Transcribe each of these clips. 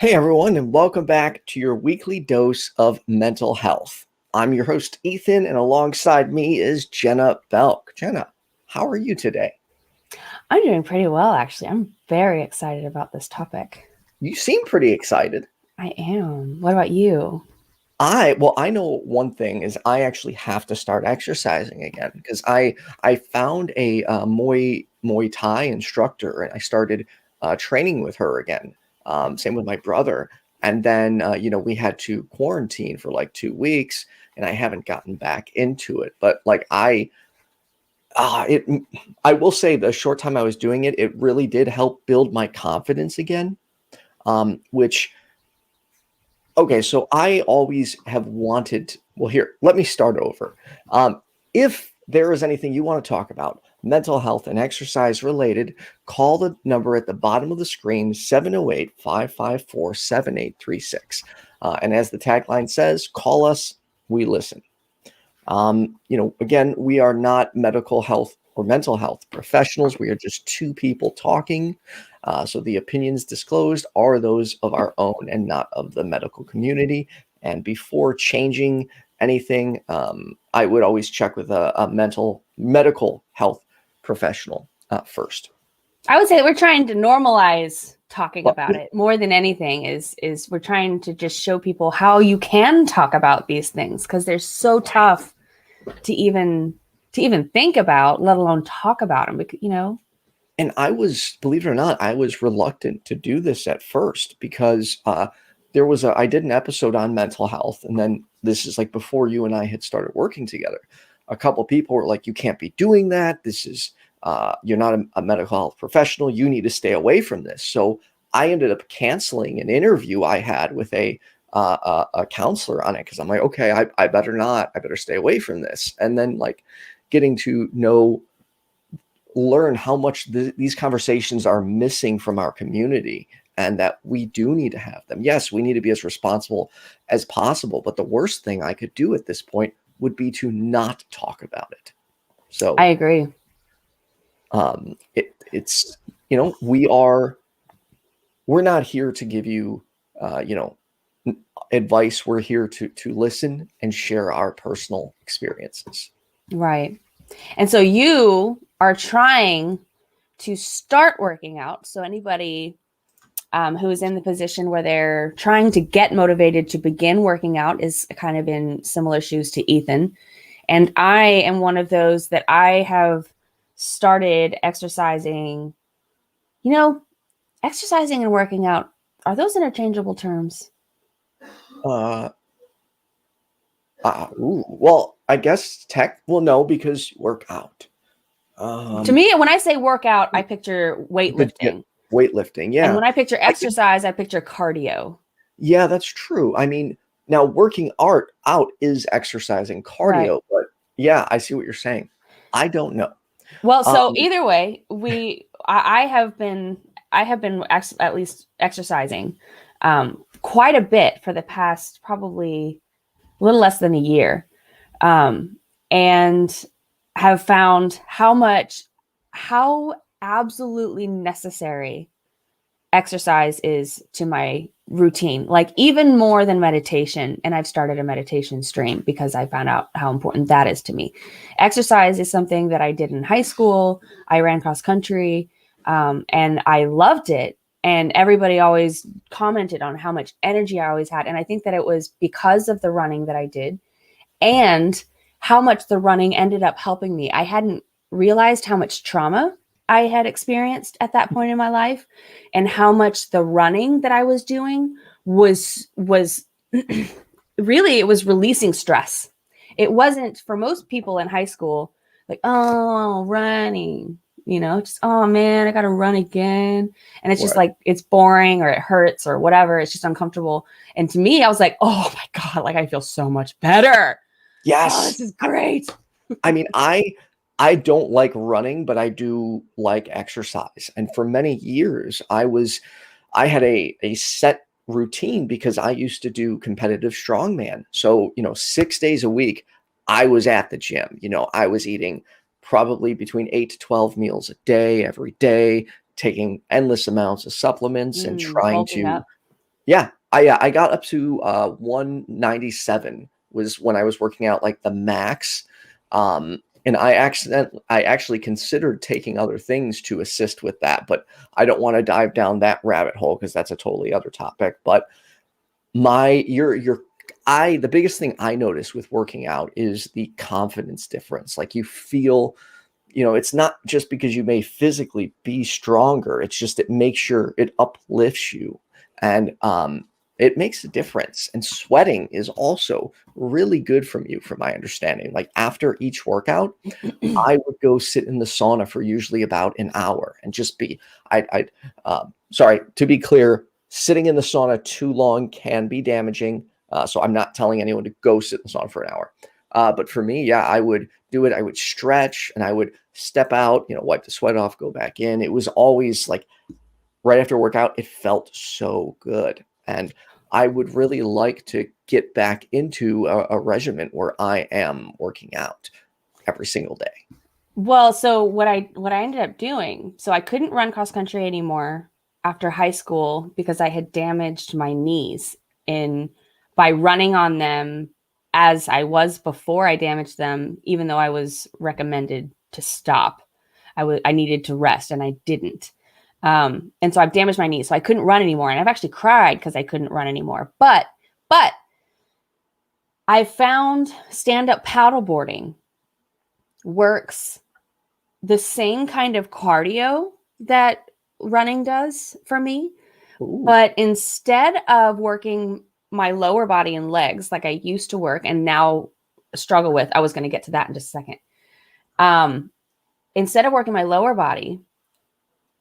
Hey everyone, and welcome back to your weekly dose of mental health. I'm your host, Ethan, and alongside me is Jenna Belk. Jenna, how are you today? I'm doing pretty well, actually. I'm very excited about this topic. You seem pretty excited. I am. What about you? I know one thing is I actually have to start exercising again because I found a Muay Thai instructor and I started training with her again. Same with my brother, and then we had to quarantine for like 2 weeks, and I haven't gotten back into it. But like it I will say the short time I was doing it, it really did help build my confidence again. Which Okay, so I always have wanted. Well, here, let me start over. If there is anything you want to talk about, mental health and exercise related, call the number at the bottom of the screen, 708-554-7836. And as the tagline says, call us, we listen. Again, we are not medical health or mental health professionals. We are just two people talking. So the opinions disclosed are those of our own and not of the medical community. And before changing anything, I would always check with a medical health professional first. I would say that we're trying to normalize talking about it more than anything is we're trying to just show people how you can talk about these things because they're so tough to even think about, let alone talk about them, And believe it or not, I was reluctant to do this at first because I did an episode on mental health. And then this is like before you and I had started working together. A couple people were like, you can't be doing that. This is, you're not a medical health professional. You need to stay away from this. So I ended up canceling an interview I had with a counselor on it because I'm like, okay, I better not. I better stay away from this. And then like getting to learn how much these conversations are missing from our community and that we do need to have them. Yes, we need to be as responsible as possible, but the worst thing I could do at this point would be to not talk about it. So I agree. It's we're not here to give you advice. We're here to listen and share our personal experiences. Right. And so you are trying to start working out. So anybody who is in the position where they're trying to get motivated to begin working out is kind of in similar shoes to Ethan. And I am one of those that I have started exercising. Exercising and working out, are those interchangeable terms? Well, I guess no, because workout. To me, when I say workout, I picture weightlifting. Weightlifting, yeah. And when I picture exercise, I picture cardio. Yeah, that's true. I mean, now working out is exercising cardio, right. But yeah, I see what you're saying. I don't know. Well, so either way, I have been at least exercising quite a bit for the past probably a little less than a year, and have found how absolutely necessary exercise is to my routine, like even more than meditation. And I've started a meditation stream because I found out how important that is to me. Exercise is something that I did in high school. I ran cross country, and I loved it. And everybody always commented on how much energy I always had. And I think that it was because of the running that I did and how much the running ended up helping me. I hadn't realized how much trauma I had experienced at that point in my life and how much the running that I was doing was really, it was releasing stress. It wasn't for most people in high school, like, oh, running, just, oh man, I got to run again. And it's just like, it's boring or it hurts or whatever. It's just uncomfortable. And to me, I was like, oh my God, like I feel so much better. Yes. Oh, this is great. I mean, I don't like running, but I do like exercise. And for many years, I had a set routine because I used to do competitive strongman. So, 6 days a week, I was at the gym. I was eating probably between 8 to 12 meals a day, every day, taking endless amounts of supplements and trying to, Yeah, I got up to 197 was when I was working out like the max. And I actually considered taking other things to assist with that, but I don't want to dive down that rabbit hole because that's a totally other topic. But the biggest thing I notice with working out is the confidence difference. Like you feel, it's not just because you may physically be stronger. It's just it uplifts you, and it makes a difference. And sweating is also really good from you, from my understanding. Like after each workout, I would go sit in the sauna for usually about an hour and just be. Sorry, to be clear, sitting in the sauna too long can be damaging. So I'm not telling anyone to go sit in the sauna for an hour. But for me, yeah, I would do it. I would stretch and I would step out, wipe the sweat off, go back in. It was always like right after workout, it felt so good. And I would really like to get back into a regimen where I am working out every single day. Well, so what I ended up doing, so I couldn't run cross country anymore after high school because I had damaged my knees by running on them as I was before I damaged them, even though I was recommended to stop. I needed to rest and I didn't. And so I've damaged my knees, so I couldn't run anymore. And I've actually cried because I couldn't run anymore. But I found stand-up paddleboarding works the same kind of cardio that running does for me. Ooh. But instead of working my lower body and legs like I used to work and now struggle with, I was going to get to that in just a second. Instead of working my lower body,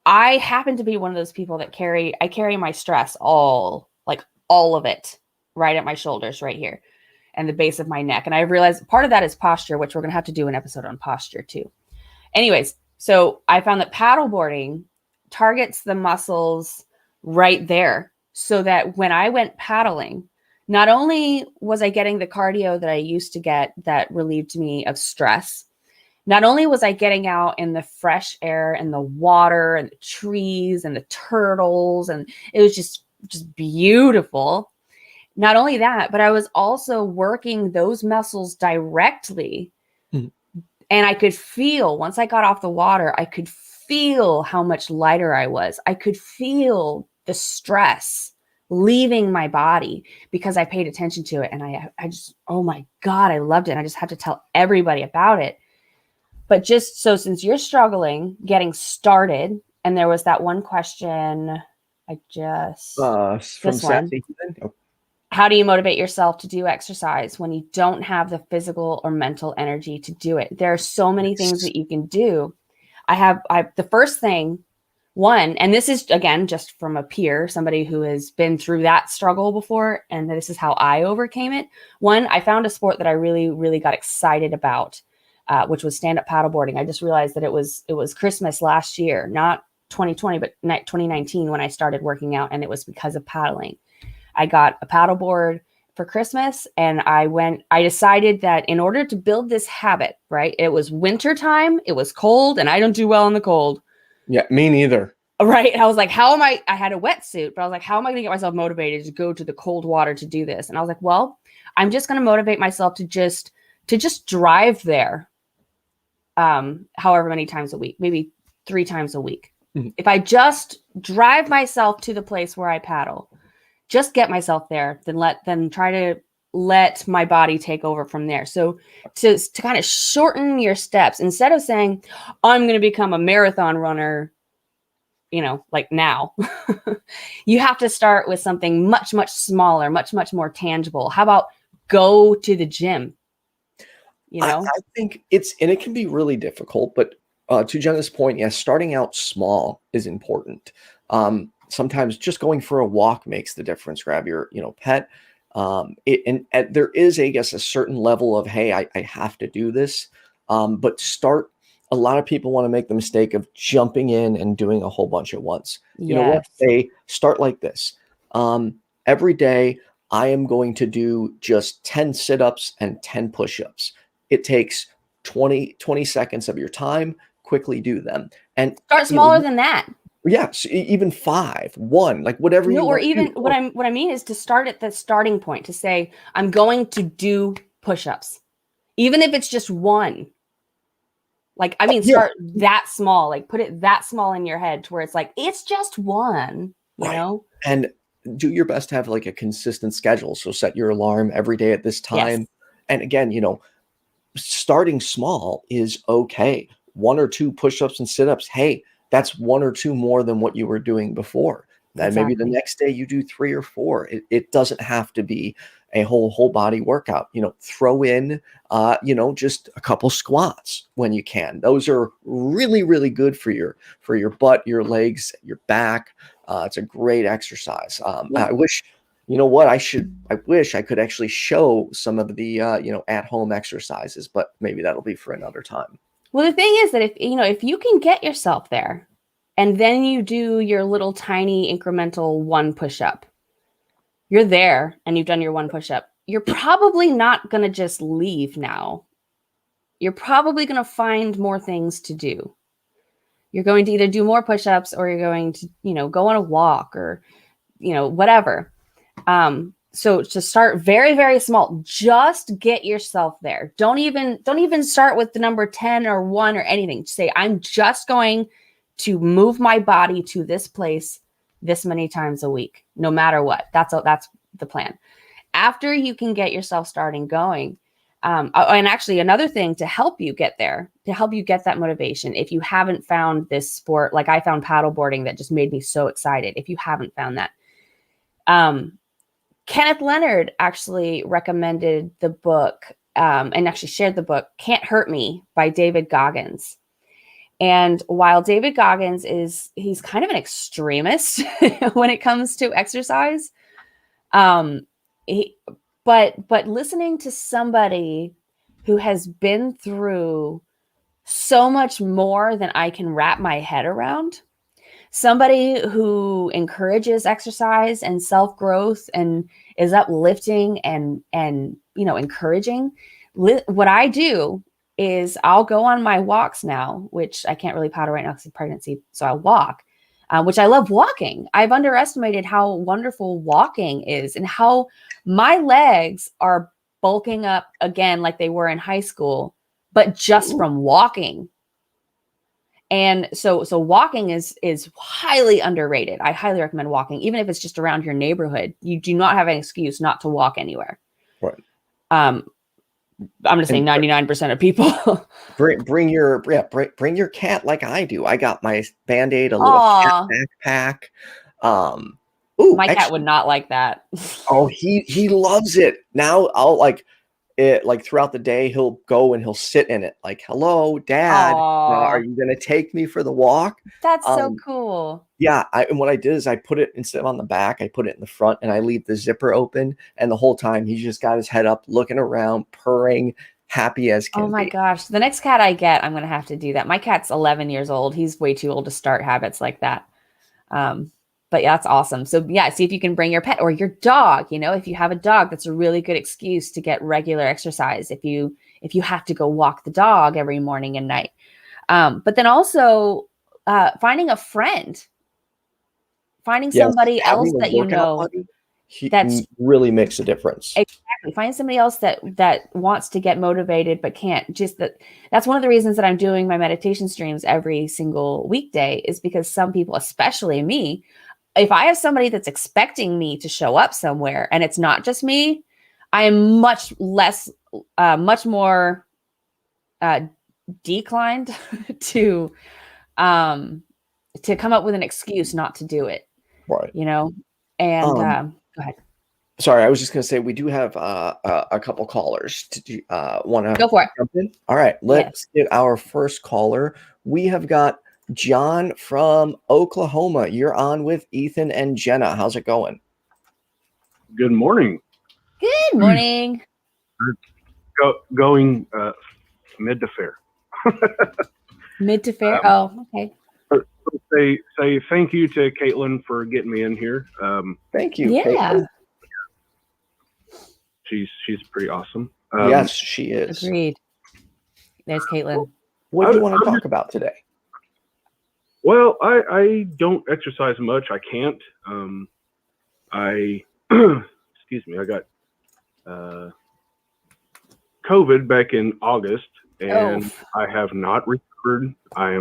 I happen to be one of those people that I carry my stress all of it right at my shoulders right here and the base of my neck. And I realized part of that is posture, which we're going to have to do an episode on posture too. Anyways, so I found that paddleboarding targets the muscles right there so that when I went paddling, not only was I getting the cardio that I used to get that relieved me of stress, not only was I getting out in the fresh air and the water and the trees and the turtles, and it was just beautiful. Not only that, but I was also working those muscles directly. And I could feel, once I got off the water, I could feel how much lighter I was. I could feel the stress leaving my body because I paid attention to it. And I just, oh my God, I loved it. And I just had to tell everybody about it. But just so since you're struggling getting started, and there was that one question, From this one. Sassy. How do you motivate yourself to do exercise when you don't have the physical or mental energy to do it? There are so many things that you can do. The first thing, one, and this is again, just from a peer, somebody who has been through that struggle before. And this is how I overcame it. One, I found a sport that I really, really got excited about, which was stand-up paddleboarding. I just realized that it was Christmas last year, not 2020, but 2019 when I started working out. And it was because of paddling. I got a paddleboard for Christmas and I decided that in order to build this habit, right? It was winter time, it was cold, and I don't do well in the cold. Yeah, me neither. Right. And I was like, I had a wetsuit, but I was like, how am I going to get myself motivated to go to the cold water to do this? And I was like, well, I'm just going to motivate myself to just drive there. However many times a week, maybe 3 times a week. Mm-hmm. If I just drive myself to the place where I paddle, just get myself there, then try to let my body take over from there. So to kind of shorten your steps, instead of saying, I'm going to become a marathon runner, like now, you have to start with something much, much smaller, much, much more tangible. How about go to the gym? I think it can be really difficult, but to Jenna's point, yes, starting out small is important. Sometimes just going for a walk makes the difference. Grab your, pet. And there is, I guess, a certain level of, hey, I have to do this. But a lot of people want to make the mistake of jumping in and doing a whole bunch at once. Yes. You know what? They start like this. Every day I am going to do just 10 sit-ups and 10 push-ups. It takes 20 seconds of your time. Quickly do them. And start smaller than that. Yes, even 5, 1, like whatever you No, or want to even do. what I mean is to start at the starting point, to say, I'm going to do push-ups. Even if it's just 1. Like, I mean, Yeah, start that small, like put it that small in your head to where it's like, it's just 1, you right. know? And do your best to have like a consistent schedule. So set your alarm every day at this Yes, time. And again, starting small is okay. 1 or 2 push-ups and sit-ups. Hey, that's 1 or 2 more than what you were doing before. Then maybe the exactly. next day you do 3 or 4. It doesn't have to be a whole body workout. Throw in just a couple squats when you can. Those are really, really good for your butt, your legs, your back. It's a great exercise. Yeah. I wish you know what? I wish I could actually show some of the at home exercises, but maybe that'll be for another time. Well, the thing is that if you can get yourself there and then you do your little tiny incremental 1 push-up, you're there and you've done your 1 push-up. You're probably not going to just leave now. You're probably going to find more things to do. You're going to either do more push-ups or you're going to, go on a walk or, whatever. So to start very, very small, just get yourself there. Don't even start with the number 10 or 1 or anything. Just say, I'm just going to move my body to this place this many times a week, no matter what. That's the plan. After you can get yourself starting going, and actually another thing to help you get there, to help you get that motivation, if you haven't found this sport, like I found paddleboarding that just made me so excited. If you haven't found that, Kenneth Leonard actually recommended the book and actually shared the book, Can't Hurt Me by David Goggins. And while David Goggins he's kind of an extremist when it comes to exercise, but listening to somebody who has been through so much more than I can wrap my head around, somebody who encourages exercise and self-growth and is uplifting and encouraging. What I do is I'll go on my walks now, which I can't really paddle right now because of pregnancy, so I walk, which I love walking. I've underestimated how wonderful walking is and how my legs are bulking up again like they were in high school, but just from walking. And so walking is highly underrated. I highly recommend walking, even if it's just around your neighborhood. You do not have an excuse not to walk anywhere. Right. I'm going to say And 99% of people. bring your cat like I do. I got my Band-Aid, a little cat Aw, backpack. Ooh, my cat would actually, not like that. oh, he loves it. Now I'll like throughout the day, he'll go and he'll sit in it like, hello, dad. Are Aw, you going to take me for the walk? that's so Um, cool. Yeah, and what I did is I put it instead of on the back, I put it in the front and I leave the zipper open. And the whole time he's just got his head up, looking around, purring, happy as Oh can my be. gosh. The next cat I get, I'm going to have to do that. My cat's 11 years old. He's way too old to start habits like that. But yeah, that's awesome. So yeah, see if you can bring your pet or your dog. If you have a dog, that's a really good excuse to get regular exercise. If you have to go walk the dog every morning and night. But then also finding a friend, finding Yes, somebody else having a that workout buddy, that's really makes a difference. exactly, find somebody else that wants to get motivated but can't. That's one of the reasons that I'm doing my meditation streams every single weekday, is because some people, especially me, if I have somebody that's expecting me to show up somewhere and it's not just me, I am much more declined to come up with an excuse not to do it, Right. and Um, go ahead, Sorry, I was just going to say we do have a couple callers. Want to go for it. jump in? All right, Yes. let's get our first caller. We have got John from Oklahoma. You're on with Ethan and Jenna. How's it going? Good morning. Good morning. Going mid to fair. Mid to fair. Oh, okay. Say thank you to Kaitlyn for getting me in here. Thank you, Yeah. Kaitlyn. She's pretty awesome. Yes, she is. Agreed. There's Kaitlyn. What do you want to talk about today? Well, I don't exercise much. I can't. I excuse me. I got COVID back in August, and I have not recovered. I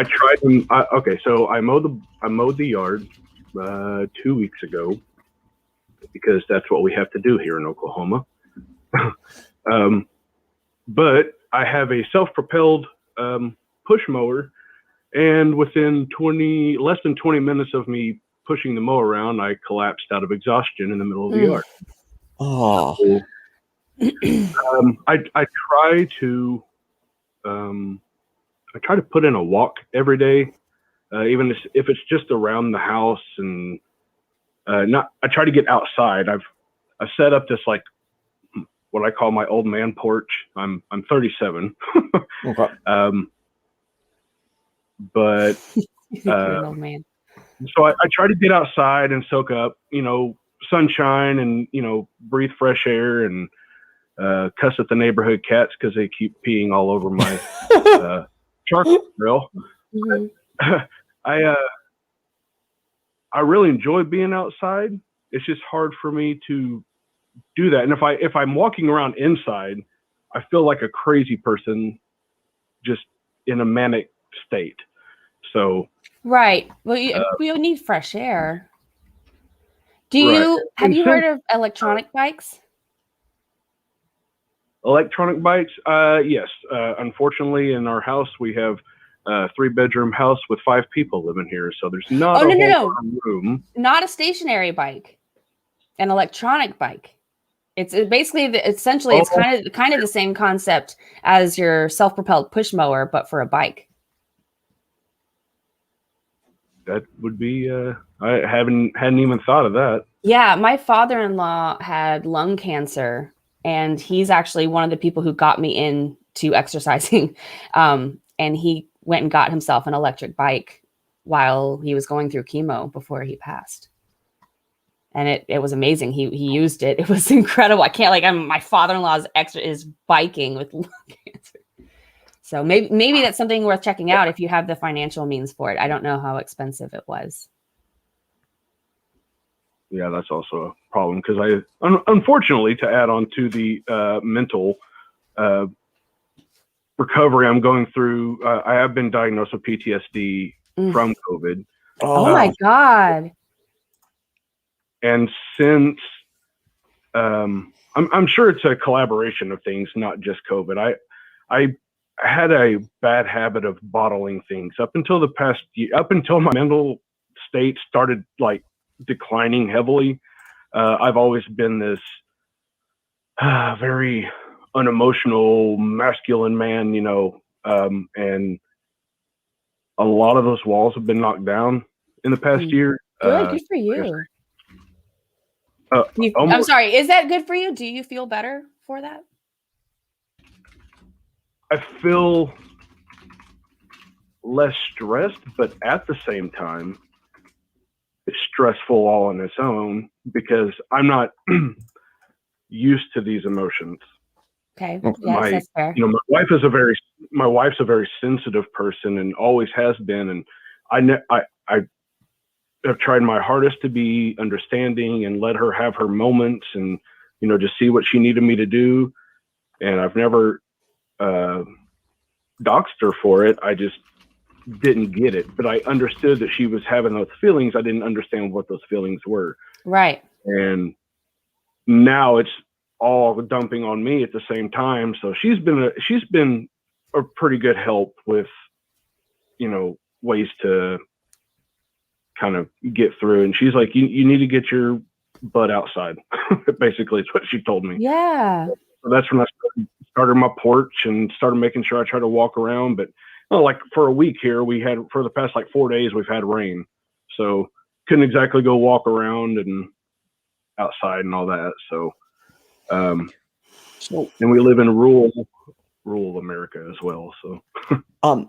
tried. Okay, so I mowed the yard 2 weeks ago because that's what we have to do here in Oklahoma. But I have a self-propelled push mower, and within less than 20 minutes of me pushing the mower around, I collapsed out of exhaustion in the middle of the yard. Oh. So, I try to put in a walk every day, even if it's just around the house, and I try to get outside. I've set up this like what I call my old man porch. I'm 37. Okay. But You're an old man. so I try to get outside and soak up, sunshine, and breathe fresh air, and cuss at the neighborhood cats because they keep peeing all over my charcoal grill. Mm-hmm. I really enjoy being outside. It's just hard for me to do that. And if I'm walking around inside, I feel like a crazy person, just in a manic state. So Right. Well, we need fresh air. Have you heard of electronic bikes? Electronic bikes? Yes. Unfortunately, in our house, we have a 3-bedroom house with 5 people living here, so there's not a whole lot of room. Not a stationary bike, an electronic bike. It's essentially kind of the same concept as your self-propelled push mower, but for a bike. That would be. I hadn't even thought of that. Yeah, my father-in-law had lung cancer, and he's actually one of the people who got me into exercising. And he went and got himself an electric bike while he was going through chemo before he passed. And it was amazing. He used it. It was incredible. I can't my father-in-law's is biking with lung cancer. So maybe that's something worth checking out if you have the financial means for it. I don't know how expensive it was. Yeah, that's also a problem because unfortunately, to add on to the mental recovery I'm going through, I have been diagnosed with PTSD from COVID. Oh my God. And since I'm sure it's a collaboration of things, not just COVID. I had a bad habit of bottling things up until the past year, up until my mental state started like declining heavily. I've always been this very unemotional, masculine man, and a lot of those walls have been knocked down in the past year. Good for you. I'm sorry. Is that good for you? Do you feel better for that? I feel less stressed, but at the same time, it's stressful all on its own because I'm not used to these emotions. Okay, yes, that's fair. My wife's a very sensitive person and always has been, and I have tried my hardest to be understanding and let her have her moments, and just see what she needed me to do, and I've never doxed her for it. I just didn't get it, but I understood that she was having those feelings. I didn't understand what those feelings were. Right. And now it's all dumping on me at the same time. So she's been a pretty good help with, ways to kind of get through. And she's like, you need to get your butt outside. Basically, it's what she told me. Yeah. So that's when I started my porch and started making sure I try to walk around. But like for a week here, for the past 4 days, we've had rain. So couldn't exactly go walk around and outside and all that. So, and we live in rural America as well. So,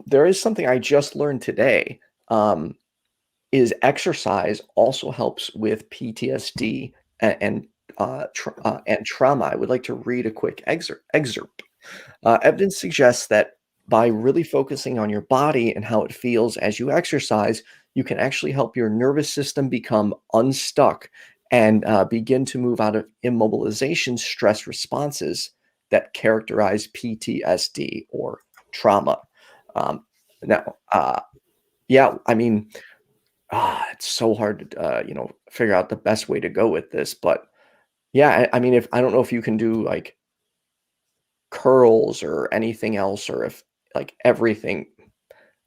there is something I just learned today. Is exercise also helps with PTSD and trauma. I would like to read a quick excerpt. Evidence suggests that by really focusing on your body and how it feels as you exercise, you can actually help your nervous system become unstuck and begin to move out of immobilization stress responses that characterize PTSD or trauma. Now, yeah, I mean, it's so hard to figure out the best way to go with this, but yeah, I mean, if I don't know if you can do like curls or anything else, or if like everything,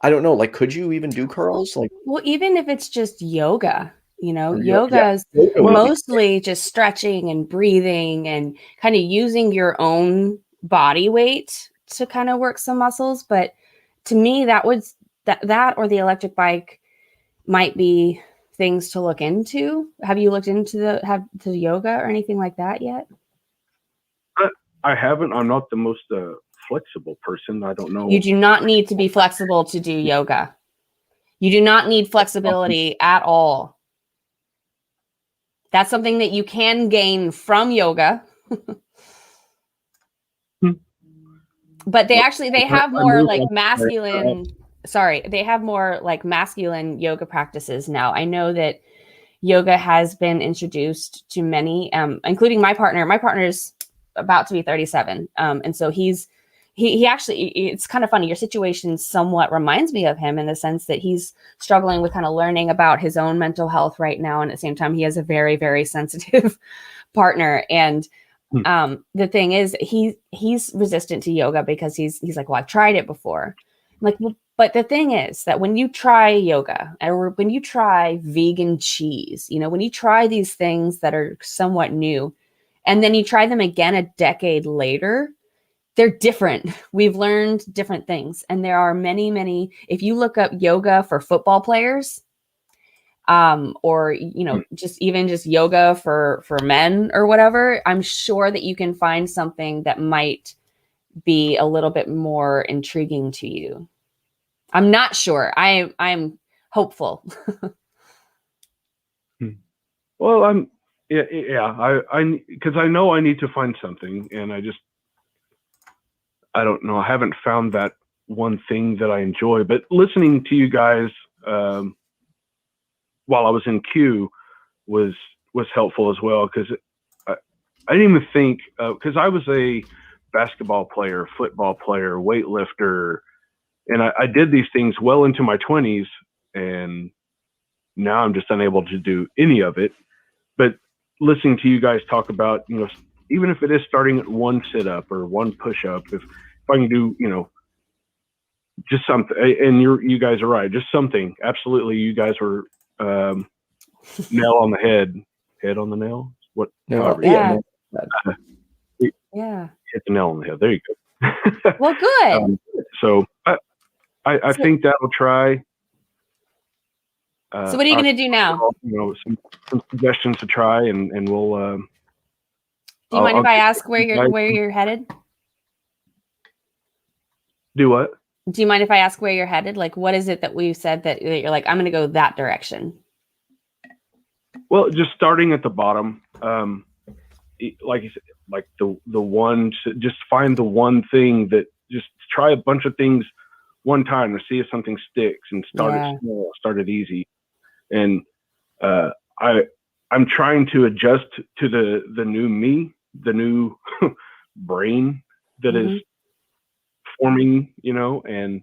I don't know, like, could you even do curls? Like, Well, even if it's just yoga, or yoga is yoga would be mostly just stretching and breathing and kind of using your own body weight to kind of work some muscles. But to me, that or the electric bike might be things to look into. Have you looked into the yoga or anything like that yet? I haven't. I'm not the most flexible person. I don't know. You do not need to be flexible to do yoga. You do not need flexibility at all. That's something that you can gain from yoga. But they have more like masculine, they have more like masculine yoga practices now. I know that yoga has been introduced to many, including my partner. My partner is about to be 37. And so he actually, it's kind of funny. Your situation somewhat reminds me of him in the sense that he's struggling with kind of learning about his own mental health right now. And at the same time, he has a very, very sensitive partner. And the thing is, he's resistant to yoga because he's like, well, I've tried it before. I'm like, well, but the thing is that when you try yoga or when you try vegan cheese, when you try these things that are somewhat new, and then you try them again a decade later, they're different. We've learned different things. And there are many, many, if you look up yoga for football players, or, just yoga for men or whatever, I'm sure that you can find something that might be a little bit more intriguing to you. I'm not sure. I'm hopeful. Well, I because I know I need to find something, and I don't know. I haven't found that one thing that I enjoy, but listening to you guys while I was in Q was helpful as well, because I didn't even think, because I was a basketball player, football player, weightlifter, and I did these things well into my 20s, and now I'm just unable to do any of it. But listening to you guys talk about, even if it is starting at one sit-up or one push-up, if I can do, just something, and you guys are right, just something. Absolutely, you guys were nail on the head on the nail. What? no, Yeah. Yeah. Hit the nail on the head. There you go. Well, good. So I think that'll try. So what are you going to do now? Some suggestions to try, and we'll. Do you mind if I ask where you're headed? Do what? Do you mind if I ask where you're headed? Like, what is it that we've said that you're like, I'm going to go that direction? Well, just starting at the bottom, like you said, like the one, just find the one thing that, just try a bunch of things one time to see if something sticks, and start it small, start it easy. And I'm trying to adjust to the new me, the new brain that is forming, and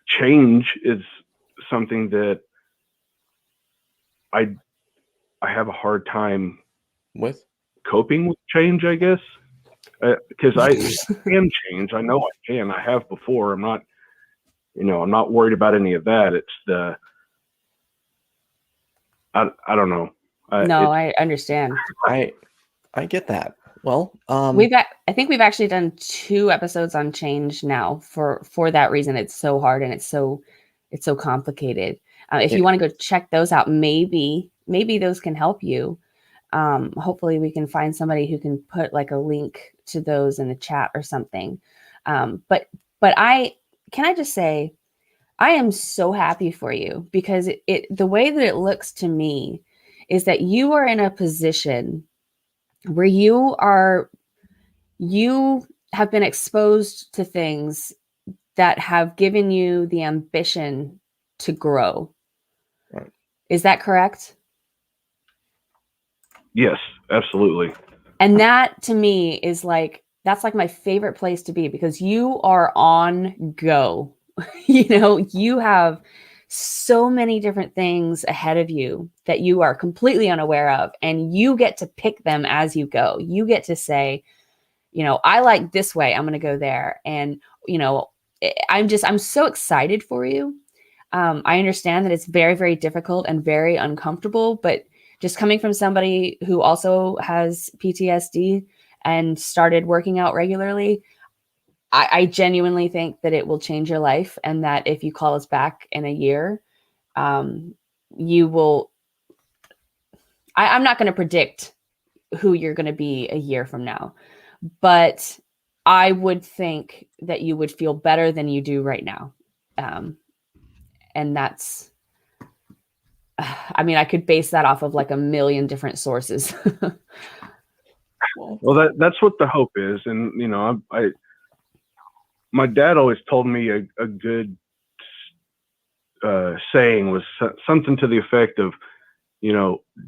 change is something that I have a hard time with coping with change, I guess, because I can change. I know I can. I have before. I'm not, I'm not worried about any of that. It's the, I don't know. I understand. I get that. Well, I think we've actually done 2 episodes on change now for that reason. It's so hard and it's so complicated. If you want to go check those out, maybe those can help you. Hopefully we can find somebody who can put like a link to those in the chat or something. But can I just say, I am so happy for you, because the way that it looks to me is that you are in a position where you have been exposed to things that have given you the ambition to grow. Right. Is that correct? Yes, absolutely. And that to me is like, that's like my favorite place to be, because you are on go. You have so many different things ahead of you that you are completely unaware of, and you get to pick them as you go. You get to say, I like this way, I'm going to go there. And, I'm so excited for you. I understand that it's very, very difficult and very uncomfortable, but just coming from somebody who also has PTSD and started working out regularly, I genuinely think that it will change your life, and that if you call us back in a year, you will. I'm not going to predict who you're going to be a year from now, but I would think that you would feel better than you do right now. And that's, I could base that off of like a million different sources. Well, that's what the hope is. And, my dad always told me a good saying was something to the effect of,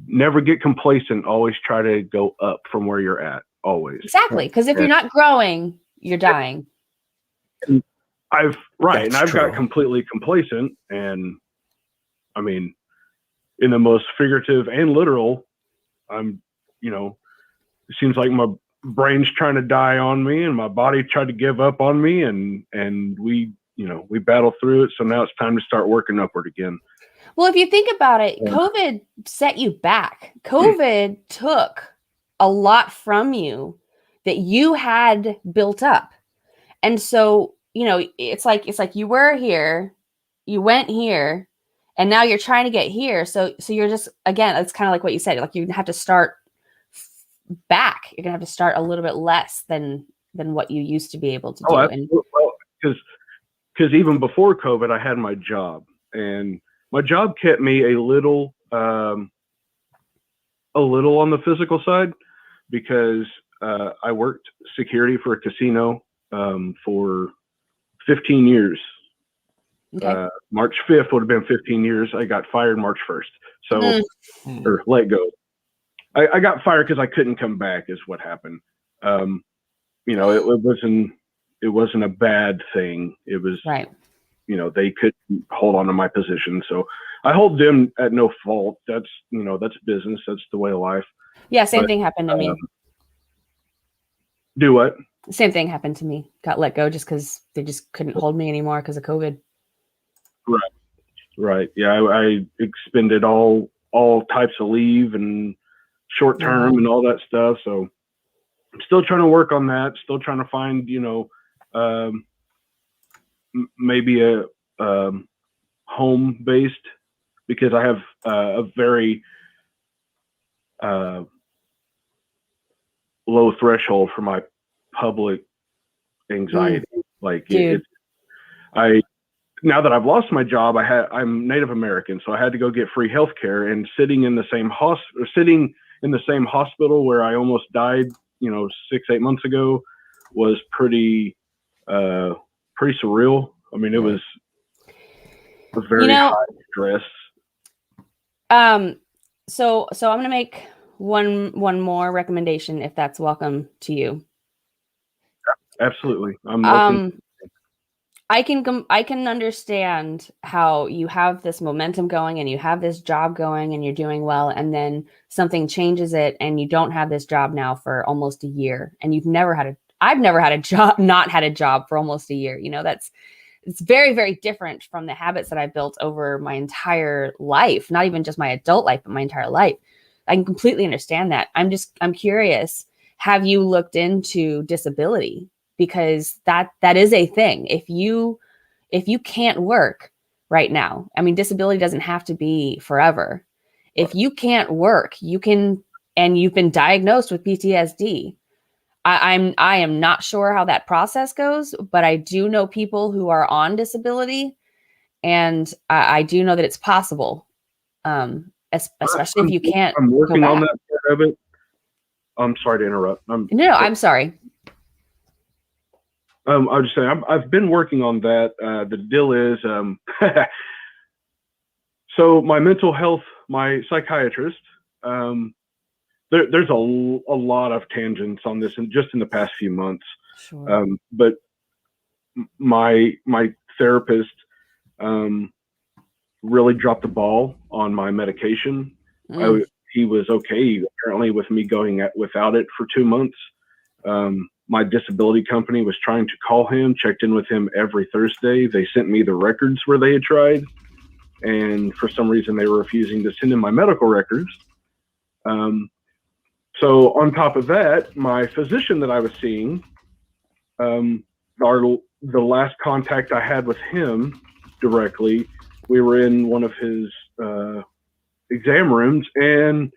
never get complacent, always try to go up from where you're at, always. Exactly. Because if you're not growing, you're dying. I've got completely complacent, and in the most figurative and literal, it seems like my brain's trying to die on me and my body tried to give up on me, and we battle through it. So now it's time to start working upward again. Well, if you think about it, COVID set you back. COVID took a lot from you that you had built up. And so, it's like you were here, you went here, and now you're trying to get here. So you're just, again, it's kind of like what you said, like you have to start back. You're gonna have to start a little bit less than what you used to be able to do. And because even before COVID, I had my job, and my job kept me a little on the physical side, because I worked security for a casino for 15 years. okay. March 5th would have been 15 years. I got fired March 1st. So, or let go. I got fired because I couldn't come back is what happened. It wasn't a bad thing. It was, right. They couldn't hold on to my position. So I hold them at no fault. That's business. That's the way of life. Yeah. Same thing happened to me. Do what? Same thing happened to me. Got let go just because they just couldn't hold me anymore because of COVID. Right. Yeah. I expended all types of leave and short term and all that stuff. So I'm still trying to work on that. Still trying to find, maybe a home based, because I have a very low threshold for my public anxiety. Like now that I've lost my job, I'm Native American, so I had to go get free health care, and sitting in the same hospital where I almost died, 6-8 months ago, was pretty surreal. It was a very high stress. So I'm going to make one more recommendation, if that's welcome to you. Absolutely. I'm welcome. I can understand how you have this momentum going and you have this job going and you're doing well, and then something changes it and you don't have this job now for almost a year, and I've never had a job, not had a job for almost a year. It's very, very different from the habits that I built over my entire life, not even just my adult life, but my entire life. I can completely understand that. I'm curious, have you looked into disability? Because that is a thing. If you can't work right now, disability doesn't have to be forever. If you can't work, you can, and you've been diagnosed with PTSD. I am not sure how that process goes, but I do know people who are on disability, and I do know that it's possible. Especially if you can't. I'm working on that part of it. I'm sorry to interrupt. No, I'm sorry. I was just saying, I've been working on that. The deal is, so my mental health, my psychiatrist, there's a lot of tangents on this, and just in the past few months. Sure. But my therapist really dropped the ball on my medication. He was okay apparently with me going without it for 2 months. My disability company was trying to call him, checked in with him every Thursday. They sent me the records where they had tried, and for some reason they were refusing to send in my medical records. So on top of that, my physician that I was seeing, the last contact I had with him directly, we were in one of his exam rooms, and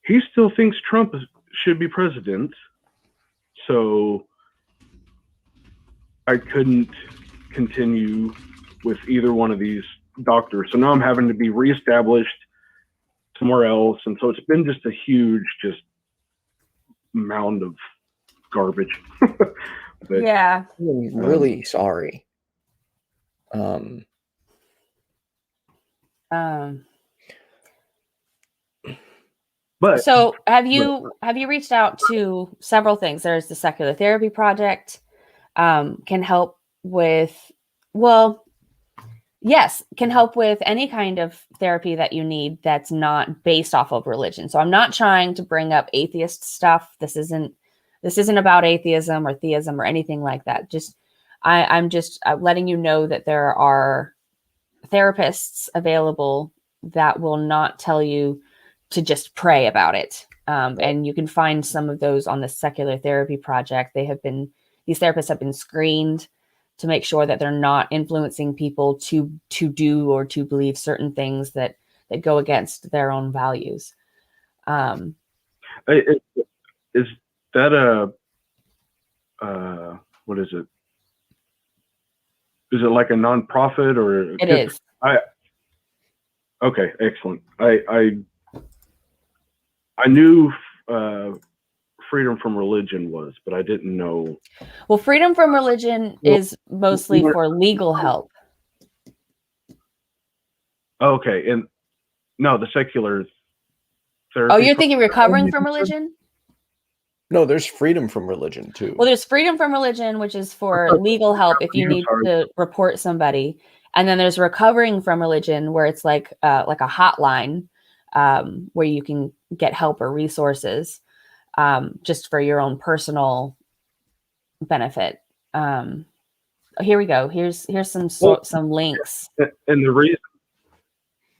he still thinks Trump should be president. So I couldn't continue with either one of these doctors. So now I'm having to be reestablished somewhere else. And so it's been just a huge, just mound of garbage. But, yeah. I'm really sorry. But So have you reached out to several things? There's the Secular Therapy Project, can help with, can help with any kind of therapy that you need that's not based off of religion. So I'm not trying to bring up atheist stuff. This isn't about atheism or theism or anything like that. I'm just letting you know that there are therapists available that will not tell you to just pray about it. And you can find some of those on the Secular Therapy Project. These therapists have been screened to make sure that they're not influencing people to do or to believe certain things that go against their own values. Is that what is it? Is it like a nonprofit or? It is. Okay, excellent. I knew Freedom from Religion was, but I didn't know. Well, Freedom from Religion is mostly for legal help. Okay, and no, the Secular Therapy. Oh, you're thinking recovering from religion? No, there's Freedom from Religion too. Well, there's Freedom from Religion, which is for legal help if you need to report somebody, and then there's Recovering from Religion, where it's like a hotline where you can get help or resources just for your own personal benefit. Here we go. Here's some links. And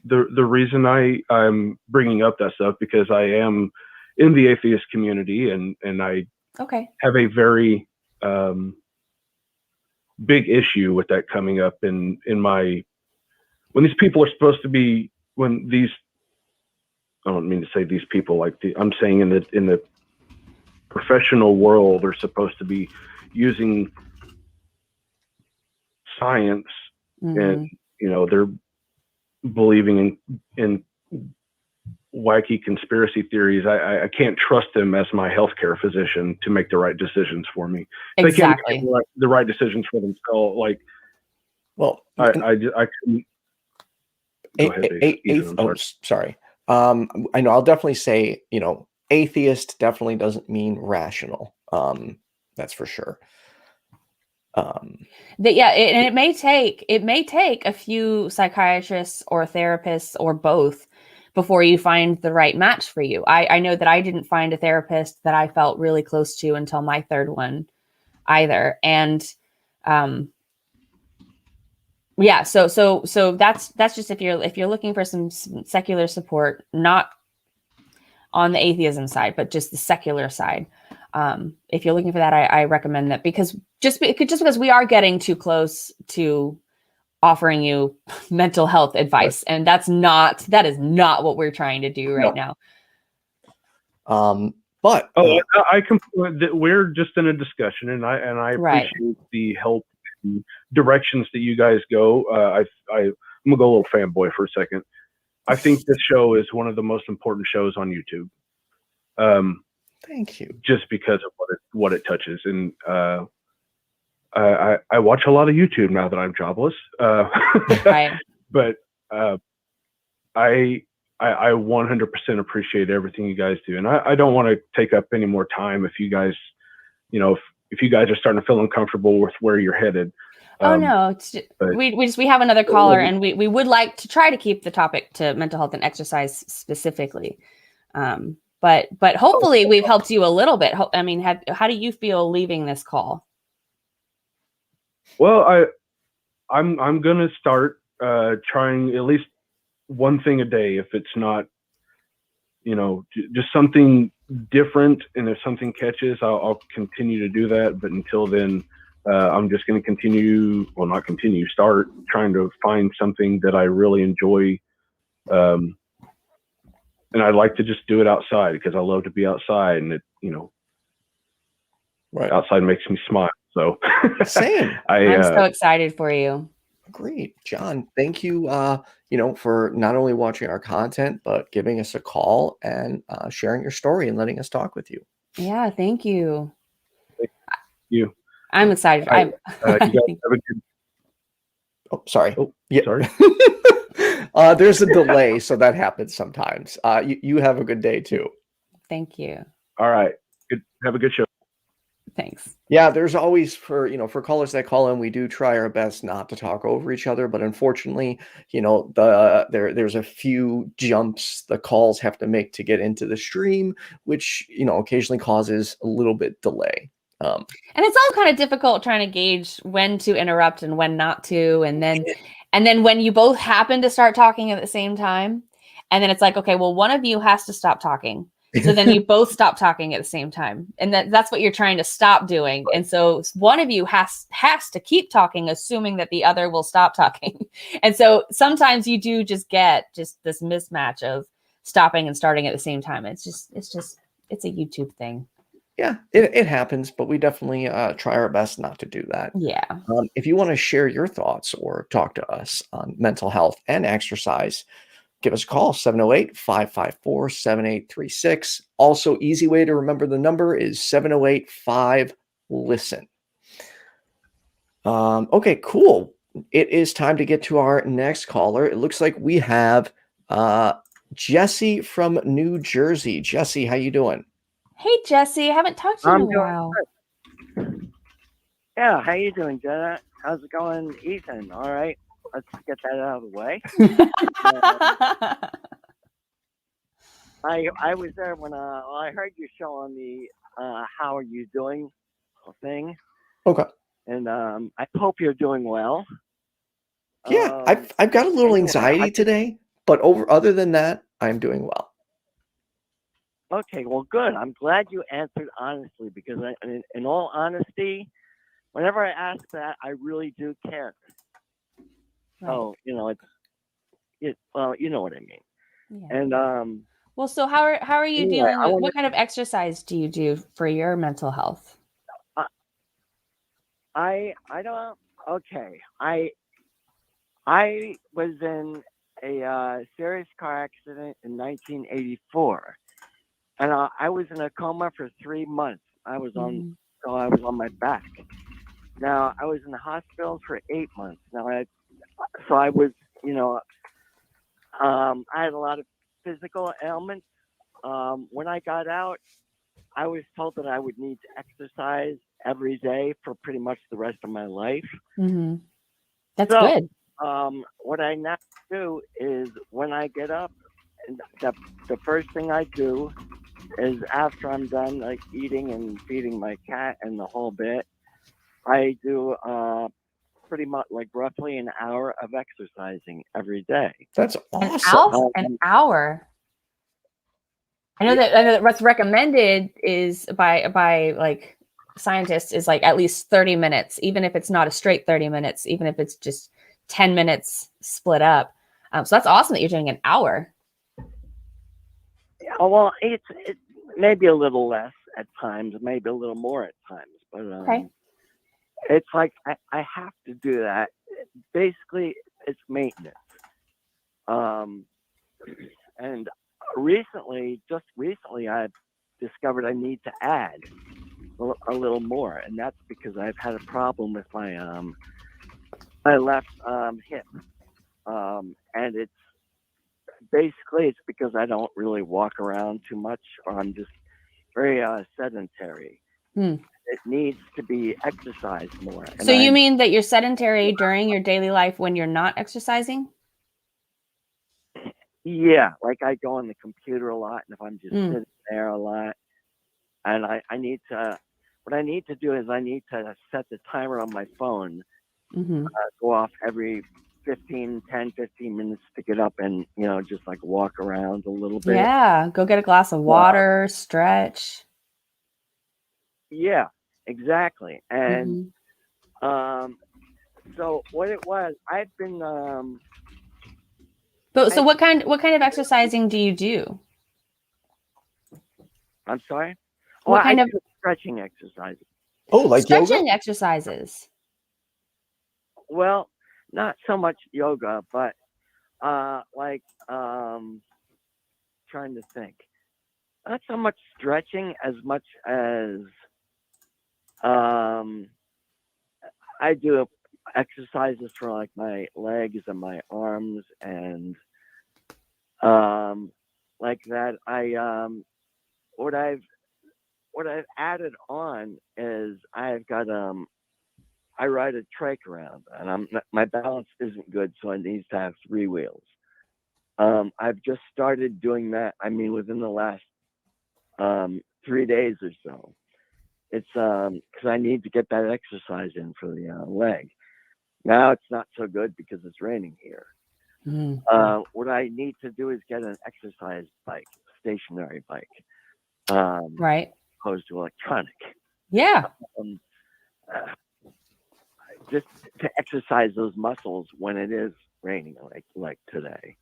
the reason I'm bringing up that stuff, because I am in the atheist community, and I have a very big issue with that coming up in my, when these people are supposed to be, when these, I don't mean to say these people, like I'm saying in the professional world are supposed to be using science, and they're believing in wacky conspiracy theories. I can't trust them as my healthcare physician to make the right decisions for me. Exactly. They can't make the right decisions for themselves. Like, well, I couldn't. Sorry. I know I'll definitely say, atheist definitely doesn't mean rational. That's for sure. And it may take a few psychiatrists or therapists or both before you find the right match for you. I know that I didn't find a therapist that I felt really close to until my third one either. And so that's just if you're looking for some secular support, not on the atheism side, but just the secular side. If you're looking for that, I recommend that, because just because we are getting too close to offering you mental health advice, and that is not what we're trying to do right now. But we're just in a discussion, and I appreciate the help and directions that you guys go. I'm gonna go a little fanboy for a second. I think this show is one of the most important shows on YouTube. Thank you. just because of what it touches. And I watch a lot of YouTube now that I'm jobless. Right. But I 100% appreciate everything you guys do, and I don't want to take up any more time. If you guys, if you guys are starting to feel uncomfortable with where you're headed. Oh no, we have another caller, and we would like to try to keep the topic to mental health and exercise specifically. But hopefully we've helped you a little bit. I mean, how do you feel leaving this call? Well, I'm gonna start trying at least one thing a day. If it's not, just something different, and if something catches, I'll continue to do that. But until then, I'm just going to start trying to find something that I really enjoy. And I'd like to just do it outside, because I love to be outside, and it, Right. outside makes me smile. So Same. I'm so excited for you. Great, John. Thank you, for not only watching our content, but giving us a call and sharing your story and letting us talk with you. Yeah, thank you. Thank you. I'm excited. You guys have a good. Oh, sorry. Oh, yeah. Sorry. There's a delay, so that happens sometimes. You have a good day too. Thank you. All right. Good. Have a good show. Thanks. Yeah, there's always for callers that call in, we do try our best not to talk over each other, but unfortunately, there's a few jumps the calls have to make to get into the stream, which occasionally causes a little bit delay. And it's all kind of difficult trying to gauge when to interrupt and when not to, and then when you both happen to start talking at the same time, and then it's like, okay, well, one of you has to stop talking. So then you both stop talking at the same time. And that's what you're trying to stop doing. And so one of you has to keep talking, assuming that the other will stop talking. And so sometimes you do just get this mismatch of stopping and starting at the same time. It's a YouTube thing. Yeah, it happens, but we definitely try our best not to do that. Yeah. If you want to share your thoughts or talk to us on mental health and exercise, give us a call, 708-554-7836. Also, easy way to remember the number is 708-5-LISTEN. Okay, cool. It is time to get to our next caller. It looks like we have Jesse from New Jersey. Jesse, how you doing? Hey, Jesse. I haven't talked to you in a while. Yeah, how you doing, Jenna? How's it going, Ethan? All right, let's get that out of the way. I was there when I heard your show on the "How Are You Doing" thing. Okay. And I hope you're doing well. Yeah, I've got a little anxiety today, but other than that, I'm doing well. Okay, well, good. I'm glad you answered honestly, because in all honesty, whenever I ask that, I really do care. Right. So well, you know what I mean. Yeah. And well, so how are you anyway, dealing with what kind of exercise do you do for your mental health? I don't. Okay, I was in a serious car accident in 1984, and I was in a coma for 3 months. I was on my back. Now I was in the hospital for 8 months. Now I was, I had a lot of physical ailments. When I got out, I was told that I would need to exercise every day for pretty much the rest of my life. Mm-hmm. That's good. What I now do is when I get up, the first thing I do is after I'm done like eating and feeding my cat and the whole bit, I do pretty much like roughly an hour of exercising every day. That's awesome. An hour. I know that what's recommended is by like scientists is like at least 30 minutes, even if it's not a straight 30 minutes, even if it's just 10 minutes split up. So that's awesome that you're doing an hour. Yeah, well, it's maybe a little less at times, maybe a little more at times, but Okay. It's like I have to do that. Basically, it's maintenance. And just recently, I've discovered I need to add a little more, and that's because I've had a problem with my left hip, and it's because I don't really walk around too much, or I'm just very sedentary. It needs to be exercised more. And so you mean that you're sedentary during your daily life when you're not exercising? Yeah, like I go on the computer a lot, and if I'm just sitting there a lot, and I need to, what I need to do is I need to set the timer on my phone, go off every 10, 15 minutes to get up and, just like walk around a little bit. Yeah, go get a glass of water, stretch. Yeah, exactly. And so what it was, I've been so what kind of exercising do you do? I'm sorry? What kind I of do stretching exercises. Oh, like stretching yoga? exercises? Well, not so much yoga, but trying to think. Not so much stretching as much as I do exercises for like my legs and my arms and like that. What I've added on is I've got I ride a trike around, and my balance isn't good, so I need to have 3 wheels. I've just started doing that. I mean, within the last 3 days or so. It's because I need to get that exercise in for the leg. Now it's not so good because it's raining here. What I need to do is get an exercise bike, stationary bike, right, opposed to electronic. Yeah. Just to exercise those muscles when it is raining, like today,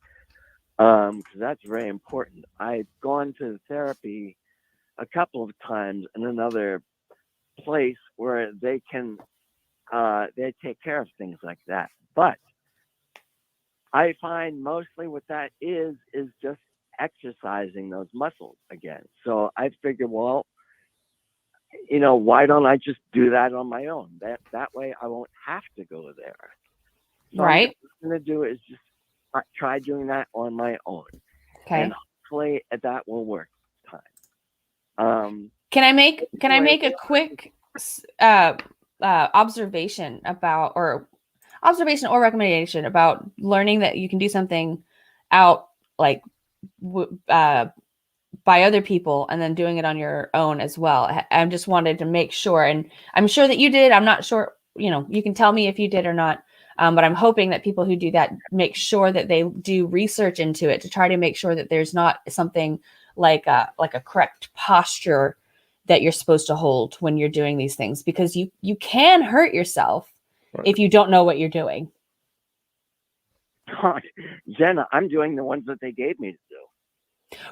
because that's very important. I've gone to therapy a couple of times in another place where they can they take care of things like that, but I find mostly what that is just exercising those muscles again. So I figured, well, why don't I just do that on my own? That way I won't have to go there. So right. What I'm going to do is just try doing that on my own. Okay. And hopefully that will work this time. Can I make a quick observation or recommendation about learning that you can do something out like by other people and then doing it on your own as well? I just wanted to make sure, and I'm sure that you did. I'm not sure, you can tell me if you did or not. But I'm hoping that people who do that make sure that they do research into it to try to make sure that there's not something like a correct posture that you're supposed to hold when you're doing these things, because you can hurt yourself if you don't know what you're doing. Jenna, I'm doing the ones that they gave me to do.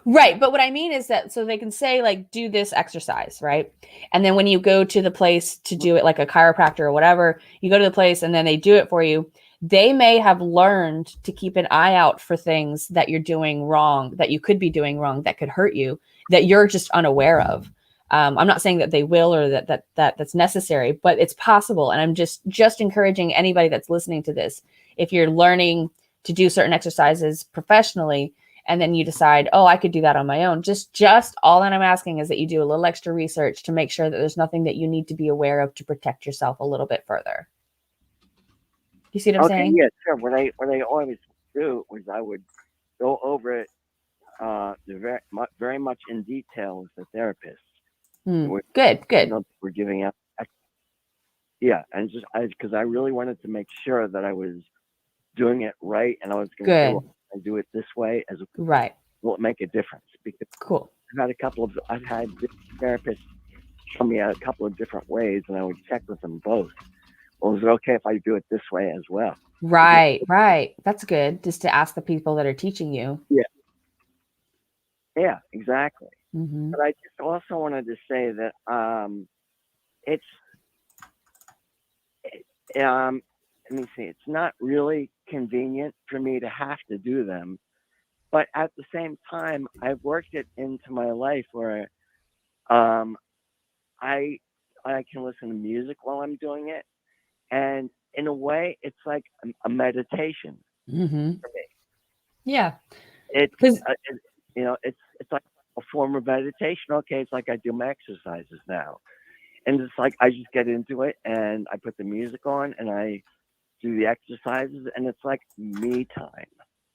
Right. But what I mean is that so they can say, like, do this exercise, right? And then when you go to the place to do it, like a chiropractor or whatever, you go to the place and then they do it for you. They may have learned to keep an eye out for things that you're doing wrong, that you could be doing wrong, that could hurt you, that you're just unaware of. I'm not saying that they will or that's necessary, but it's possible. And I'm just encouraging anybody that's listening to this, if you're learning to do certain exercises professionally, and then you decide, oh, I could do that on my own. Just all that I'm asking is that you do a little extra research to make sure that there's nothing that you need to be aware of to protect yourself a little bit further. You see what I'm saying? Yeah, sure. What I always do was I would go over it very much in detail with the therapist. Good. We're giving out. Yeah, and just because I really wanted to make sure that I was doing it right, and I was going to say, well, I do it this way as right. Will it make a difference? Because cool. I've had therapists show me a couple of different ways, and I would check with them both. Well, is it okay if I do it this way as well? Right. That's good. Just to ask the people that are teaching you. Yeah, exactly. Mm-hmm. But I just also wanted to say that let me see, it's not really convenient for me to have to do them, but at the same time, I've worked it into my life where I can listen to music while I'm doing it, and in a way, it's like a meditation Mm-hmm. for me. Yeah. It's Because it's like a form of meditation. Okay, it's like I do my exercises now, and it's like I just get into it, and I put the music on, and I do the exercises, and it's like me time.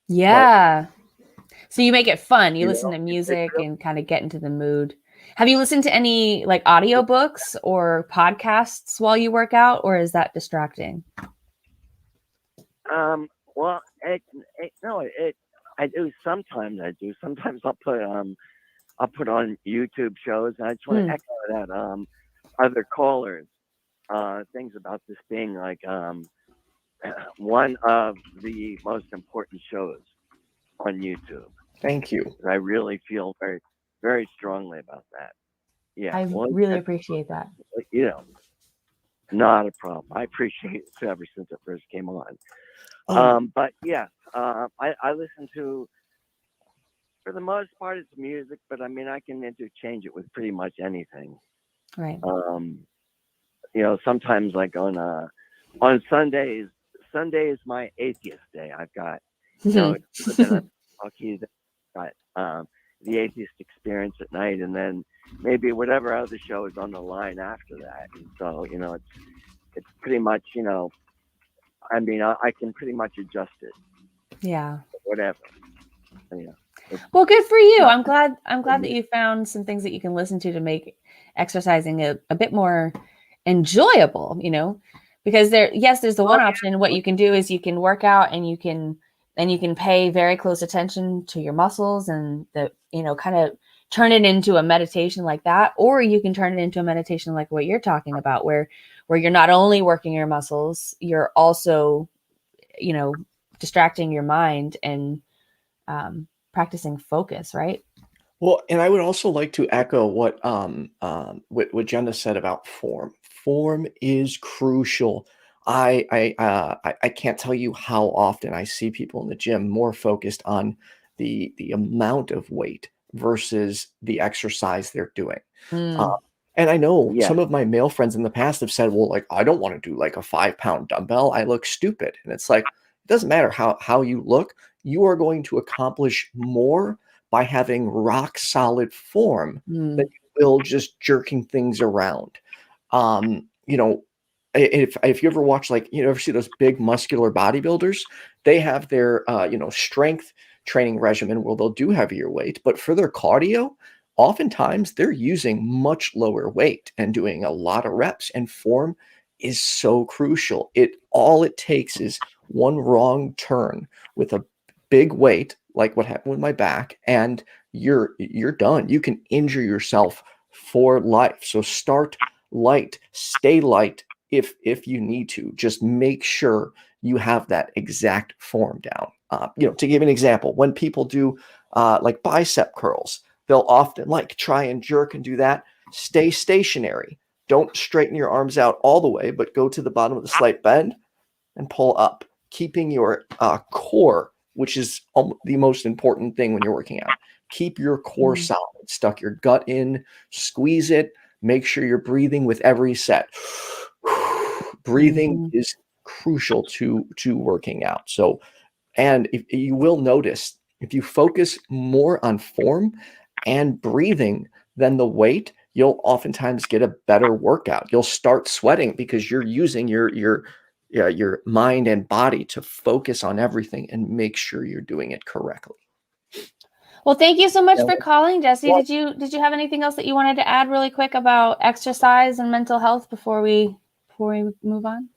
yeah. So you make it fun. You You listen know, to music and kind of get into the mood. Have you listened to any like audiobooks or podcasts while you work out, or is that distracting? Well, I do sometimes. Sometimes I'll put on YouTube shows, and I just want to echo that other callers things about this being like one of the most important shows on YouTube. Thank you. I really feel very, very strongly about that. Yeah, I really appreciate that. You know, not a problem. I appreciate it ever since it first came on. But yeah, I listen to, for the most part, it's music, but I mean, I can interchange it with pretty much anything. Right. Sometimes like on Sundays, Sunday is my atheist day. I've got, the atheist experience at night, and then maybe whatever other show is on the line after that. And so, it's pretty much, I mean, I can pretty much adjust it. Yeah. Whatever. Well, good for you. I'm glad that you found some things that you can listen to make exercising a bit more enjoyable, because there's the one option. What you can do is you can work out and you can pay very close attention to your muscles and kind of turn it into a meditation like that. Or you can turn it into a meditation like what you're talking about, where you're not only working your muscles, you're also, distracting your mind and practicing focus, right? Well, and I would also like to echo what Jenna said about form. Form is crucial. I can't tell you how often I see people in the gym more focused on the amount of weight versus the exercise they're doing. And I know some of my male friends in the past have said, well, like, I don't want to do like a 5-pound dumbbell. I look stupid. And it's like, it doesn't matter how you look. You are going to accomplish more by having rock solid form than you will just jerking things around. If you ever watch, like, ever see those big muscular bodybuilders, they have their, strength training regimen where they'll do heavier weight, but for their cardio, oftentimes they're using much lower weight and doing a lot of reps, and form is so crucial. All it takes is one wrong turn with a big weight, like what happened with my back, and you're done. You can injure yourself for life. So start light, stay light if you need to. Just make sure you have that exact form down. To give an example, when people do like bicep curls, they'll often like try and jerk and do that. Stay stationary. Don't straighten your arms out all the way, but go to the bottom of the slight bend and pull up, keeping your core, which is the most important thing when you're working out. Keep your core solid. Stuck your gut in, squeeze it. Make sure you're breathing with every set. Breathing is crucial to working out. So, and if you will notice, if you focus more on form and breathing than the weight, you'll oftentimes get a better workout. You'll start sweating because you're using your mind and body to focus on everything and make sure you're doing it correctly. Well, thank you so much for calling, Jesse. Did you have anything else that you wanted to add really quick about exercise and mental health before we move on?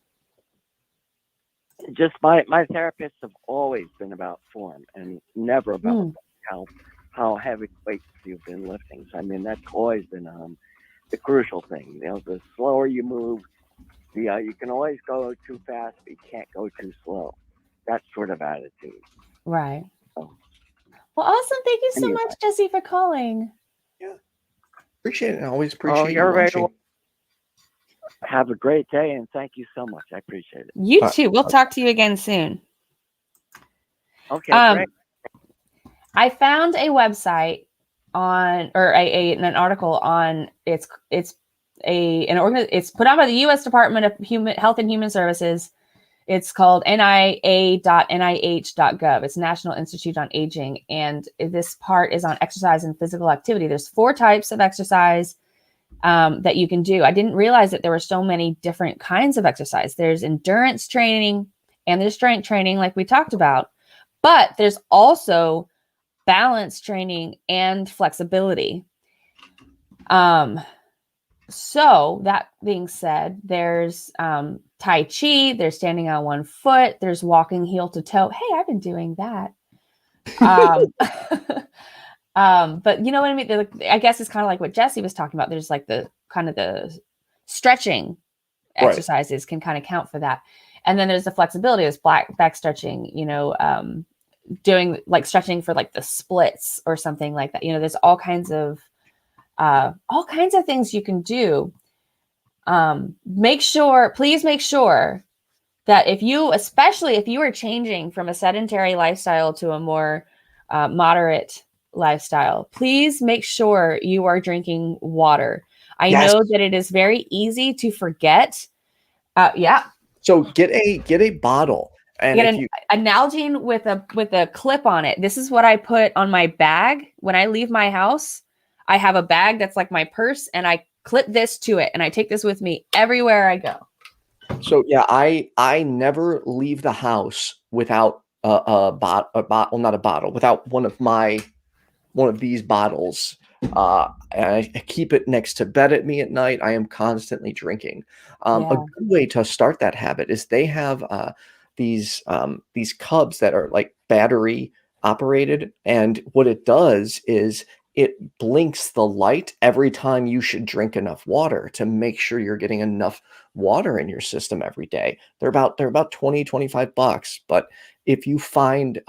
Just my therapists have always been about form and never about how heavy weights you've been lifting. So I mean, that's always been the crucial thing. The slower you move, you can always go too fast, but you can't go too slow. That sort of attitude. Right. Well, awesome. Thank you so much, Jesse, for calling. Yeah. Appreciate it. I always appreciate you you're watching. Have a great day, and thank you so much. I appreciate it. You too. We'll talk to you again soon. Okay, great. I found a website on, or an article on, it's put out by the U.S. Department of Health and Human Services. It's called nia.nih.gov. It's National Institute on Aging. And this part is on exercise and physical activity. There's 4 types of exercise that you can do. I didn't realize that there were so many different kinds of exercise. There's endurance training and there's strength training, like we talked about. But there's also balance training and flexibility. So that being said, there's Tai Chi, there's standing on one foot, there's walking heel to toe. Hey, I've been doing that. But you know what I mean? I guess it's kind of like what Jesse was talking about. There's like the kind of the stretching exercises can kind of count for that. And then there's the flexibility, there's back stretching, doing like stretching for like the splits or something like that. There's all kinds of things you can do. Please make sure that especially if you are changing from a sedentary lifestyle to a more moderate lifestyle, please make sure you are drinking water. I know that it is very easy to forget. So get a bottle. And get a Nalgene with a clip on it. This is what I put on my bag when I leave my house. I have a bag that's like my purse, and I clip this to it, and I take this with me everywhere I go. So yeah, I never leave the house without without one of these bottles. And I keep it next to bed at me at night. I am constantly drinking. A good way to start that habit is they have these cubs that are like battery operated, and what it does is it blinks the light every time you should drink enough water to make sure you're getting enough water in your system every day. They're about $20-25, but if you find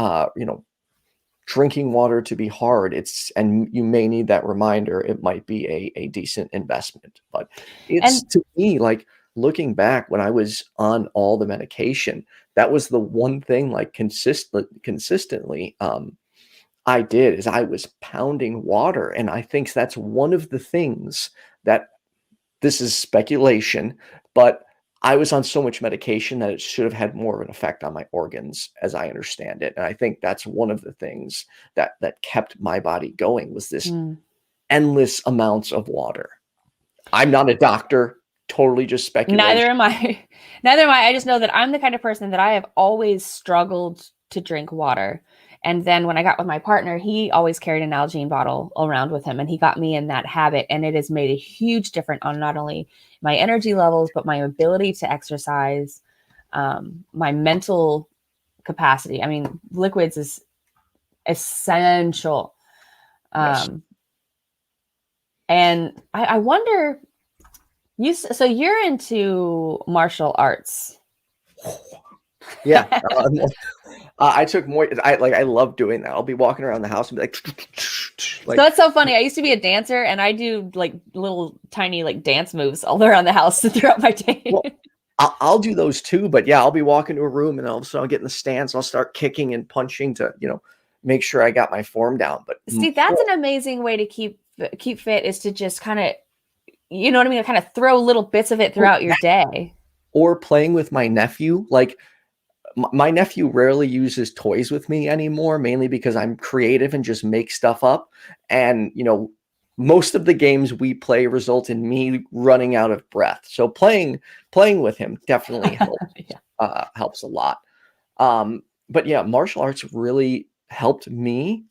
drinking water to be hard, and you may need that reminder, it might be a decent investment. But to me, like looking back when I was on all the medication, that was the one thing like consistently I did, is I was pounding water. And I think that's one of the things that, this is speculation, but I was on so much medication that it should have had more of an effect on my organs, as I understand it. And I think that's one of the things that kept my body going, was this endless amounts of water. I'm not a doctor, totally just speculation. Neither am I. I just know that I'm the kind of person that I have always struggled to drink water. And then when I got with my partner, he always carried an Nalgene bottle around with him, and he got me in that habit. And it has made a huge difference on not only my energy levels, but my ability to exercise, my mental capacity. I mean, liquids is essential. Yes. And I wonder, so you're into martial arts. Yeah. I took more. I love doing that. I'll be walking around the house and be like, so that's so funny. I used to be a dancer, and I do like little tiny like dance moves all around the house throughout my day. Well, I'll do those too, but yeah, I'll be walking to a room and all of a sudden I'll get in the stance. I'll start kicking and punching to, make sure I got my form down. But see, that's an amazing way to keep fit, is to just kind of, you know what I mean? Kind of throw little bits of it throughout your day. Or playing with my nephew. Like, my nephew rarely uses toys with me anymore, mainly because I'm creative and just make stuff up. And, most of the games we play result in me running out of breath. So playing with him definitely helps, helps a lot. But yeah, martial arts really helped me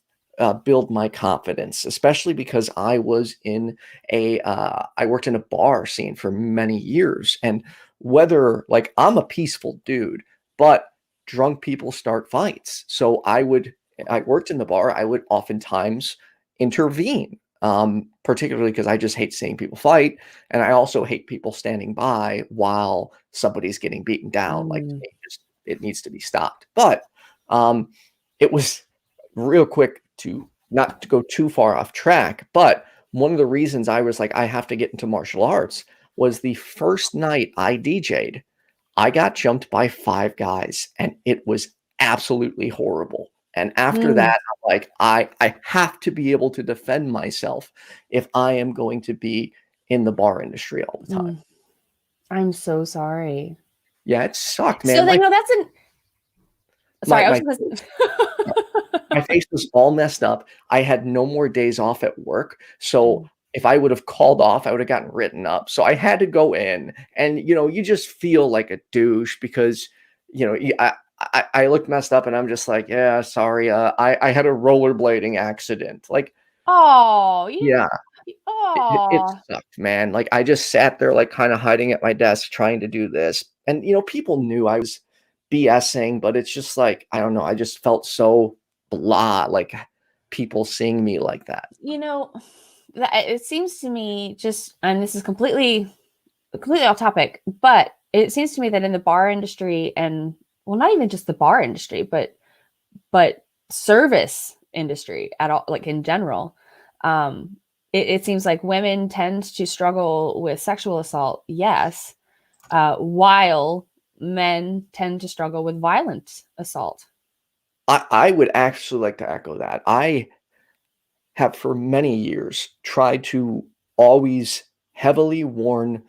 build my confidence, especially because I was I worked in a bar scene for many years. And like, I'm a peaceful dude, but drunk people start fights. So I worked in the bar. I would oftentimes intervene, particularly because I just hate seeing people fight. And I also hate people standing by while somebody's getting beaten down. Like, it needs to be stopped. But it was real quick, to not to go too far off track. But one of the reasons I was like, I have to get into martial arts, was the first night I DJ'd, I got jumped by 5 guys, and it was absolutely horrible. And after that, I'm like, I have to be able to defend myself if I am going to be in the bar industry all the time. I'm so sorry. Yeah, it sucked, So man. then, Like, that's an. Sorry, I was my just. my face was all messed up. I had no more days off at work. So if I would have called off, I would have gotten written up. So I had to go in, and you just feel like a douche because I looked messed up, and I'm just like, yeah, sorry. I had a rollerblading accident. Like, Oh, you didn't. yeah, it Oh, sucked, man. Like, I just sat there, like, kind of hiding at my desk trying to do this, and people knew I was BSing, but it's just like, I don't know. I just felt so blah, like people seeing me like that. it seems to me and this is completely off topic, but it seems to me that in the bar industry, and well, not even just the bar industry, but service industry at all, like in general, it seems like women tend to struggle with sexual assault, yes, while men tend to struggle with violent assault. I would actually like to echo that. I have for many years tried to always heavily warn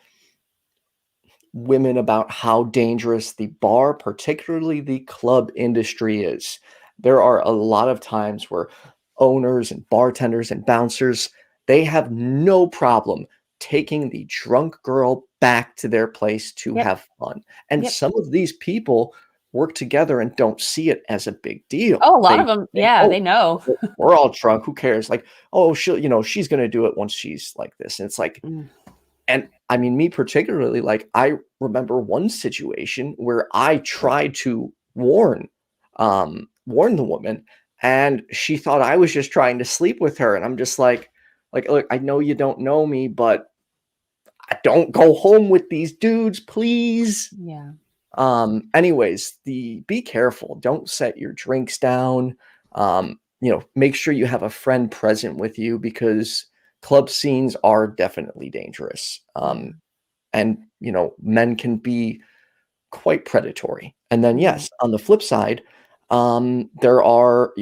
women about how dangerous the bar, particularly the club industry, is. There are a lot of times where owners and bartenders and bouncers, they have no problem taking the drunk girl back to their place to Yep. have fun. And Yep. some of these people work together and don't see it as a big deal. Oh, a lot of them, yeah, "Oh, they know. we're all drunk. Who cares? Like, oh, she's going to do it once she's like this." And it's like, and I mean, me particularly, like, I remember one situation where I tried to warn the woman, and she thought I was just trying to sleep with her. And I'm just like, look, I know you don't know me, but I don't go home with these dudes, please. Yeah. Anyways, be careful. Don't set your drinks down. Make sure you have a friend present with you, because club scenes are definitely dangerous. And men can be quite predatory. And then, yes, on the flip side, there are,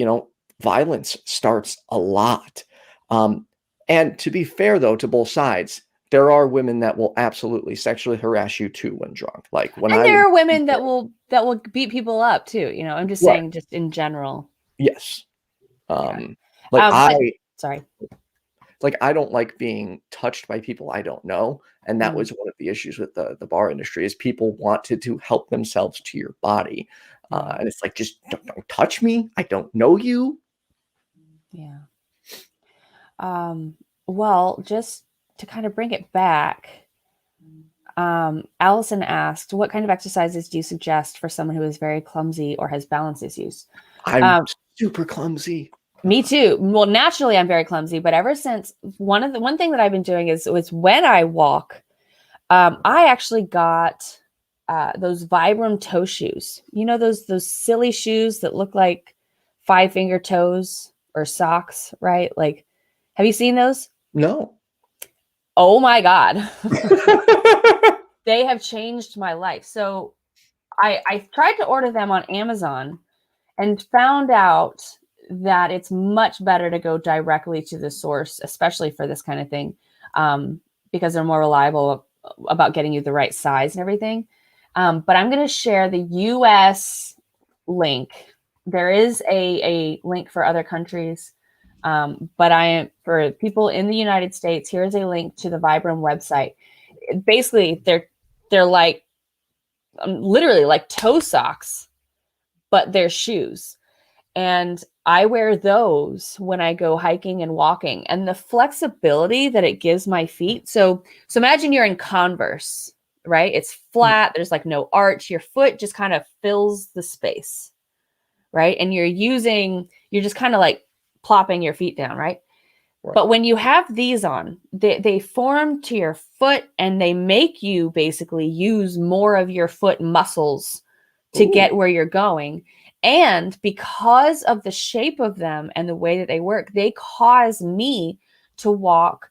violence starts a lot. And to be fair, though, to both sides, there are women that will absolutely sexually harass you too when drunk. Like, when And I there would, are women that will beat people up too. I'm just right, saying, just in general. yes, Yeah. like Sorry. like, I don't like being touched by people I don't know. And that was one of the issues with the bar industry, is people wanted to help themselves to your body. And it's like, just don't touch me. I don't know you. Yeah. Well, just to kind of bring it back, Allison asked, what kind of exercises do you suggest for someone who is very clumsy or has balance issues? I'm super clumsy. Me too. Well, naturally, I'm very clumsy, but ever since one thing that I've been doing is when I walk, I actually got those Vibram toe shoes. Those silly shoes that look like 5-finger toes or socks, right? Like, have you seen those? No. Oh my God. They have changed my life. So I tried to order them on Amazon and found out that it's much better to go directly to the source, especially for this kind of thing, because they're more reliable about getting you the right size and everything. But I'm going to share the US link. There is a link for other countries, but for people in the United States, here's a link to the Vibram website. Basically, they're like literally like toe socks, but they're shoes. And I wear those when I go hiking and walking, and the flexibility that it gives my feet. So imagine you're in Converse, right? It's flat. There's like no arch. Your foot just kind of fills the space, right? And you're just kind of like plopping your feet down, right? But when you have these on, they form to your foot, and they make you basically use more of your foot muscles to get where you're going. And because of the shape of them and the way that they work, they cause me to walk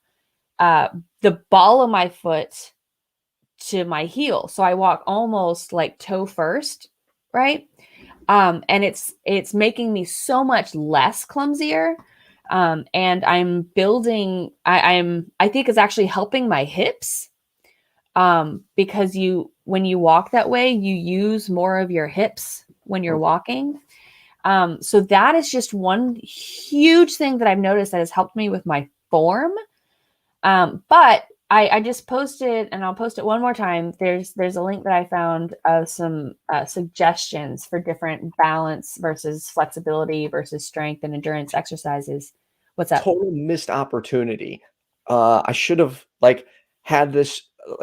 the ball of my foot to my heel. So I walk almost like toe first, right? And it's making me so much less clumsier. And I'm building, I think it's actually helping my hips. Because when you walk that way, you use more of your hips when you're walking. So that is just one huge thing that I've noticed that has helped me with my form. But I just posted, and I'll post it one more time. There's a link that I found of some suggestions for different balance versus flexibility versus strength and endurance exercises. What's up? Total missed opportunity. I should have had this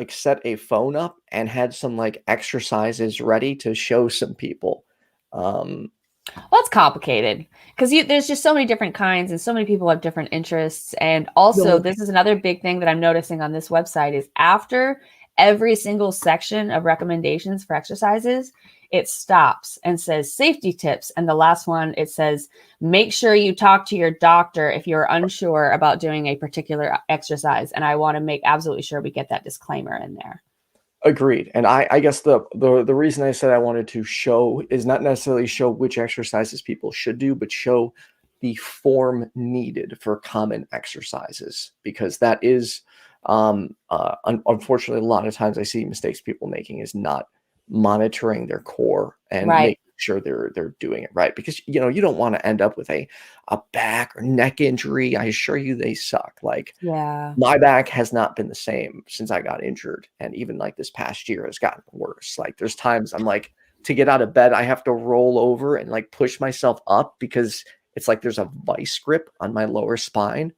set a phone up and had some exercises ready to show some people. Well, it's complicated because there's just so many different kinds and so many people have different interests. And also, this is another big thing that I'm noticing on this website is after every single section of recommendations for exercises, it stops and says safety tips. And the last one, it says, make sure you talk to your doctor if you're unsure about doing a particular exercise. And I want to make absolutely sure we get that disclaimer in there. Agreed. And I guess the reason I said I wanted to show is not necessarily show which exercises people should do, but show the form needed for common exercises, because that is unfortunately a lot of times I see mistakes people making is not monitoring their core and making sure they're doing it right, because you don't want to end up with a back or neck injury. I assure you they suck. My back has not been the same since I got injured, and even this past year has gotten worse. There's times I'm to get out of bed I have to roll over and push myself up because it's there's a vice grip on my lower spine.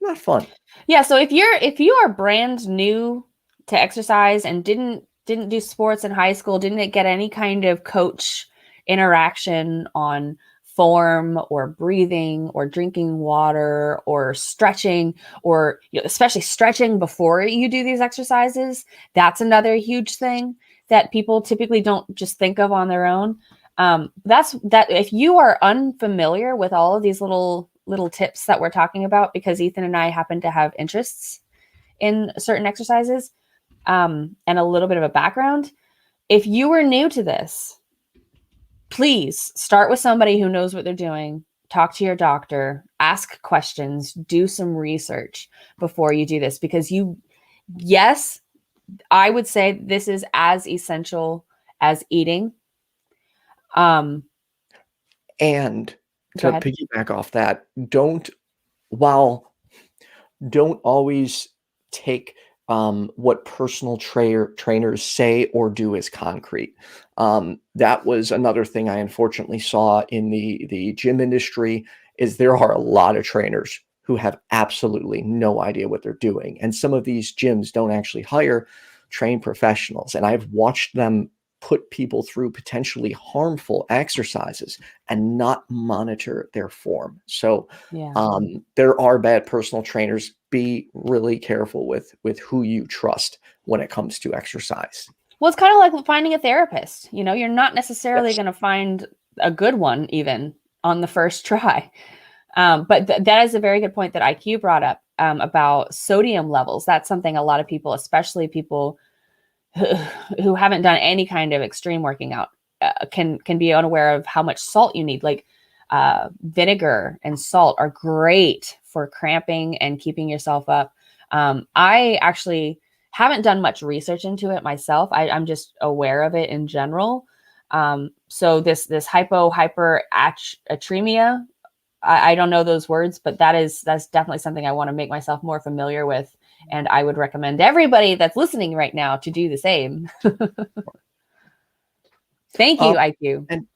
Not fun. Yeah, so if you are brand new to exercise and didn't do sports in high school, didn't get any kind of coach interaction on form or breathing or drinking water or stretching, or especially stretching before you do these exercises, that's another huge thing that people typically don't just think of on their own. That if you are unfamiliar with all of these little tips that we're talking about, because Ethan and I happen to have interests in certain exercises, and a little bit of a background, if you are new to this, please start with somebody who knows what they're doing. Talk to your doctor, ask questions, do some research before you do this, because yes, I would say this is as essential as eating. And to piggyback off that, don't always take what personal trainers say or do as concrete. That was another thing I unfortunately saw in the gym industry, is there are a lot of trainers who have absolutely no idea what they're doing. And some of these gyms don't actually hire trained professionals. And I've watched them put people through potentially harmful exercises and not monitor their form. So there are bad personal trainers. Be really careful with who you trust when it comes to exercise. Well, it's kind of like finding a therapist. You're not necessarily going to find a good one even on the first try. But that is a very good point that IQ brought up about sodium levels. That's something a lot of people, especially people who haven't done any kind of extreme working out, can be unaware of how much salt you need. Vinegar and salt are great for cramping and keeping yourself up. I actually haven't done much research into it myself. I'm just aware of it in general. So this hypohyperatremia, I don't know those words, but that's definitely something I want to make myself more familiar with. And I would recommend everybody that's listening right now to do the same. Thank you, IQ. And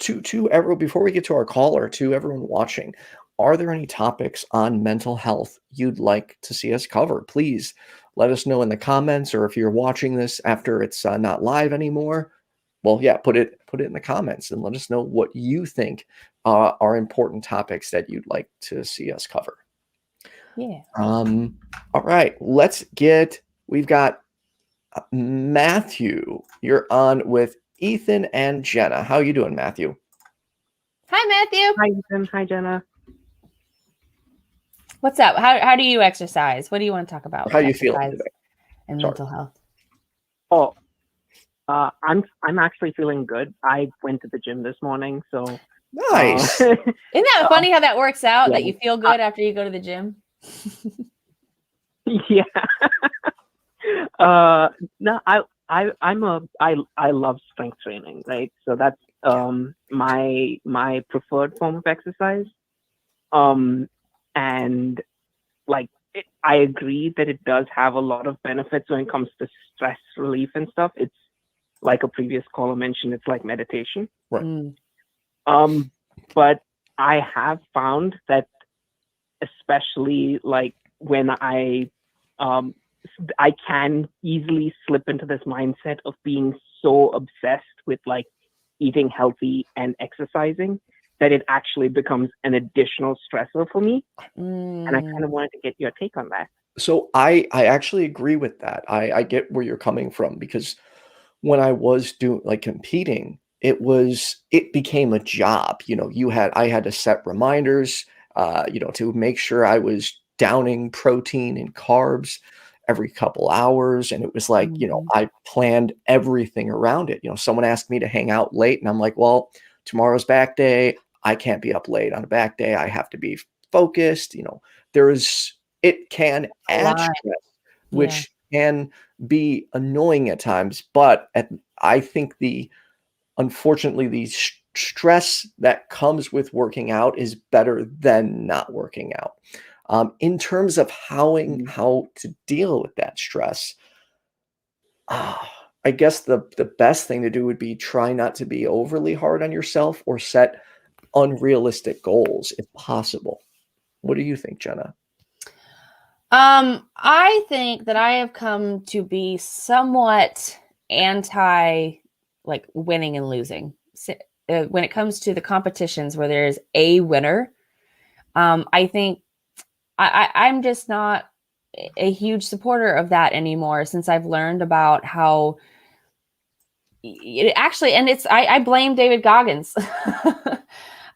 to everyone, before we get to our caller, to everyone watching, are there any topics on mental health you'd like to see us cover? Please let us know in the comments, or if you're watching this after it's not live anymore, well, yeah, put it in the comments and let us know what you think are important topics that you'd like to see us cover. Yeah. All right, we've got Matthew. You're on with Ethan and Jenna. How you doing, Matthew? Hi, Matthew. Hi, Ethan. Hi, Jenna. What's up? How do you exercise? What do you want to talk about? How you feeling today? And mental health. Oh, I'm actually feeling good. I went to the gym this morning, so Nice. Isn't that funny how that works out? yeah. That you feel good after you go to the gym? Yeah. No, I love strength training, right? So that's my preferred form of exercise. And like I agree that it does have a lot of benefits when it comes to stress relief and stuff. It's like a previous caller mentioned, it's like meditation. Right. Mm. But I have found that especially like when I can easily slip into this mindset of being so obsessed with like eating healthy and exercising that it actually becomes an additional stressor for me. And I kind of wanted to get your take on that. So I actually agree with that. I get where you're coming from, because when I was doing like competing, it became a job. I had to set reminders, to make sure I was downing protein and carbs every couple hours. And it was like, I planned everything around it. Someone asked me to hang out late, and I'm like, well, tomorrow's back day. I can't be up late on a back day. I have to be focused. It can add stress, which can be annoying at times. But I think unfortunately, the stress that comes with working out is better than not working out. In terms of how to deal with that stress, I guess the best thing to do would be try not to be overly hard on yourself or set unrealistic goals if possible. What do you think, Jenna? I think that I have come to be somewhat anti like winning and losing. When it comes to the competitions where there's a winner, I think I'm just not a huge supporter of that anymore, since I've learned about how it actually, and I blame David Goggins.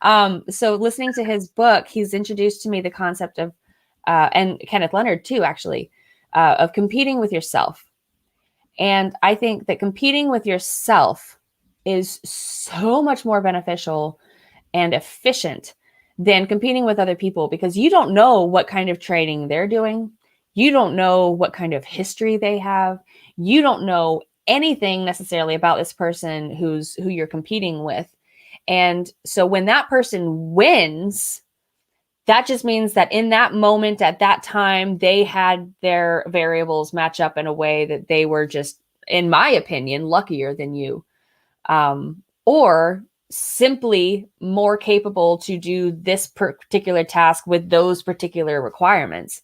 So listening to his book, he's introduced to me the concept of, and Kenneth Leonard too, actually, of competing with yourself. And I think that competing with yourself is so much more beneficial and efficient than competing with other people, because you don't know what kind of training they're doing. You don't know what kind of history they have. You don't know anything necessarily about this person who you're competing with. And so when that person wins, that just means that in that moment, at that time, they had their variables match up in a way that they were just, in my opinion, luckier than you. Or simply more capable to do this particular task with those particular requirements.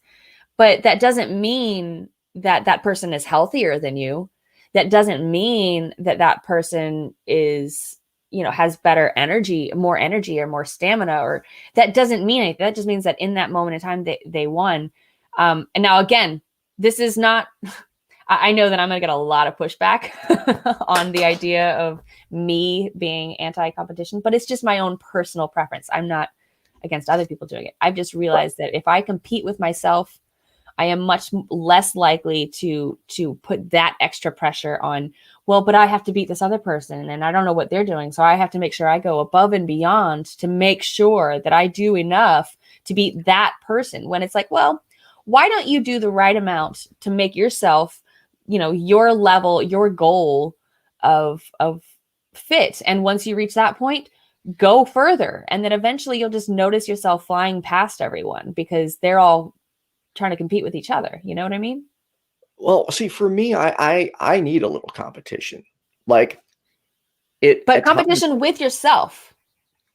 But that doesn't mean that that person is healthier than you. That doesn't mean that that person is, has better energy, or more stamina, or that doesn't mean anything. That just means that in that moment in time, they won. And now, again, this is not, I know that I'm going to get a lot of pushback on the idea of me being anti-competition, but it's just my own personal preference. I'm not against other people doing it. I've just realized that if I compete with myself, I am much less likely to put that extra pressure on, well, but I have to beat this other person and I don't know what they're doing. So I have to make sure I go above and beyond to make sure that I do enough to beat that person, when it's like, well, why don't you do the right amount to make yourself, your level, your goal of fit. And once you reach that point, go further. And then eventually you'll just notice yourself flying past everyone because they're all trying to compete with each other. You know what I mean? Well, see, for me, I need a little competition, like it. But competition with yourself.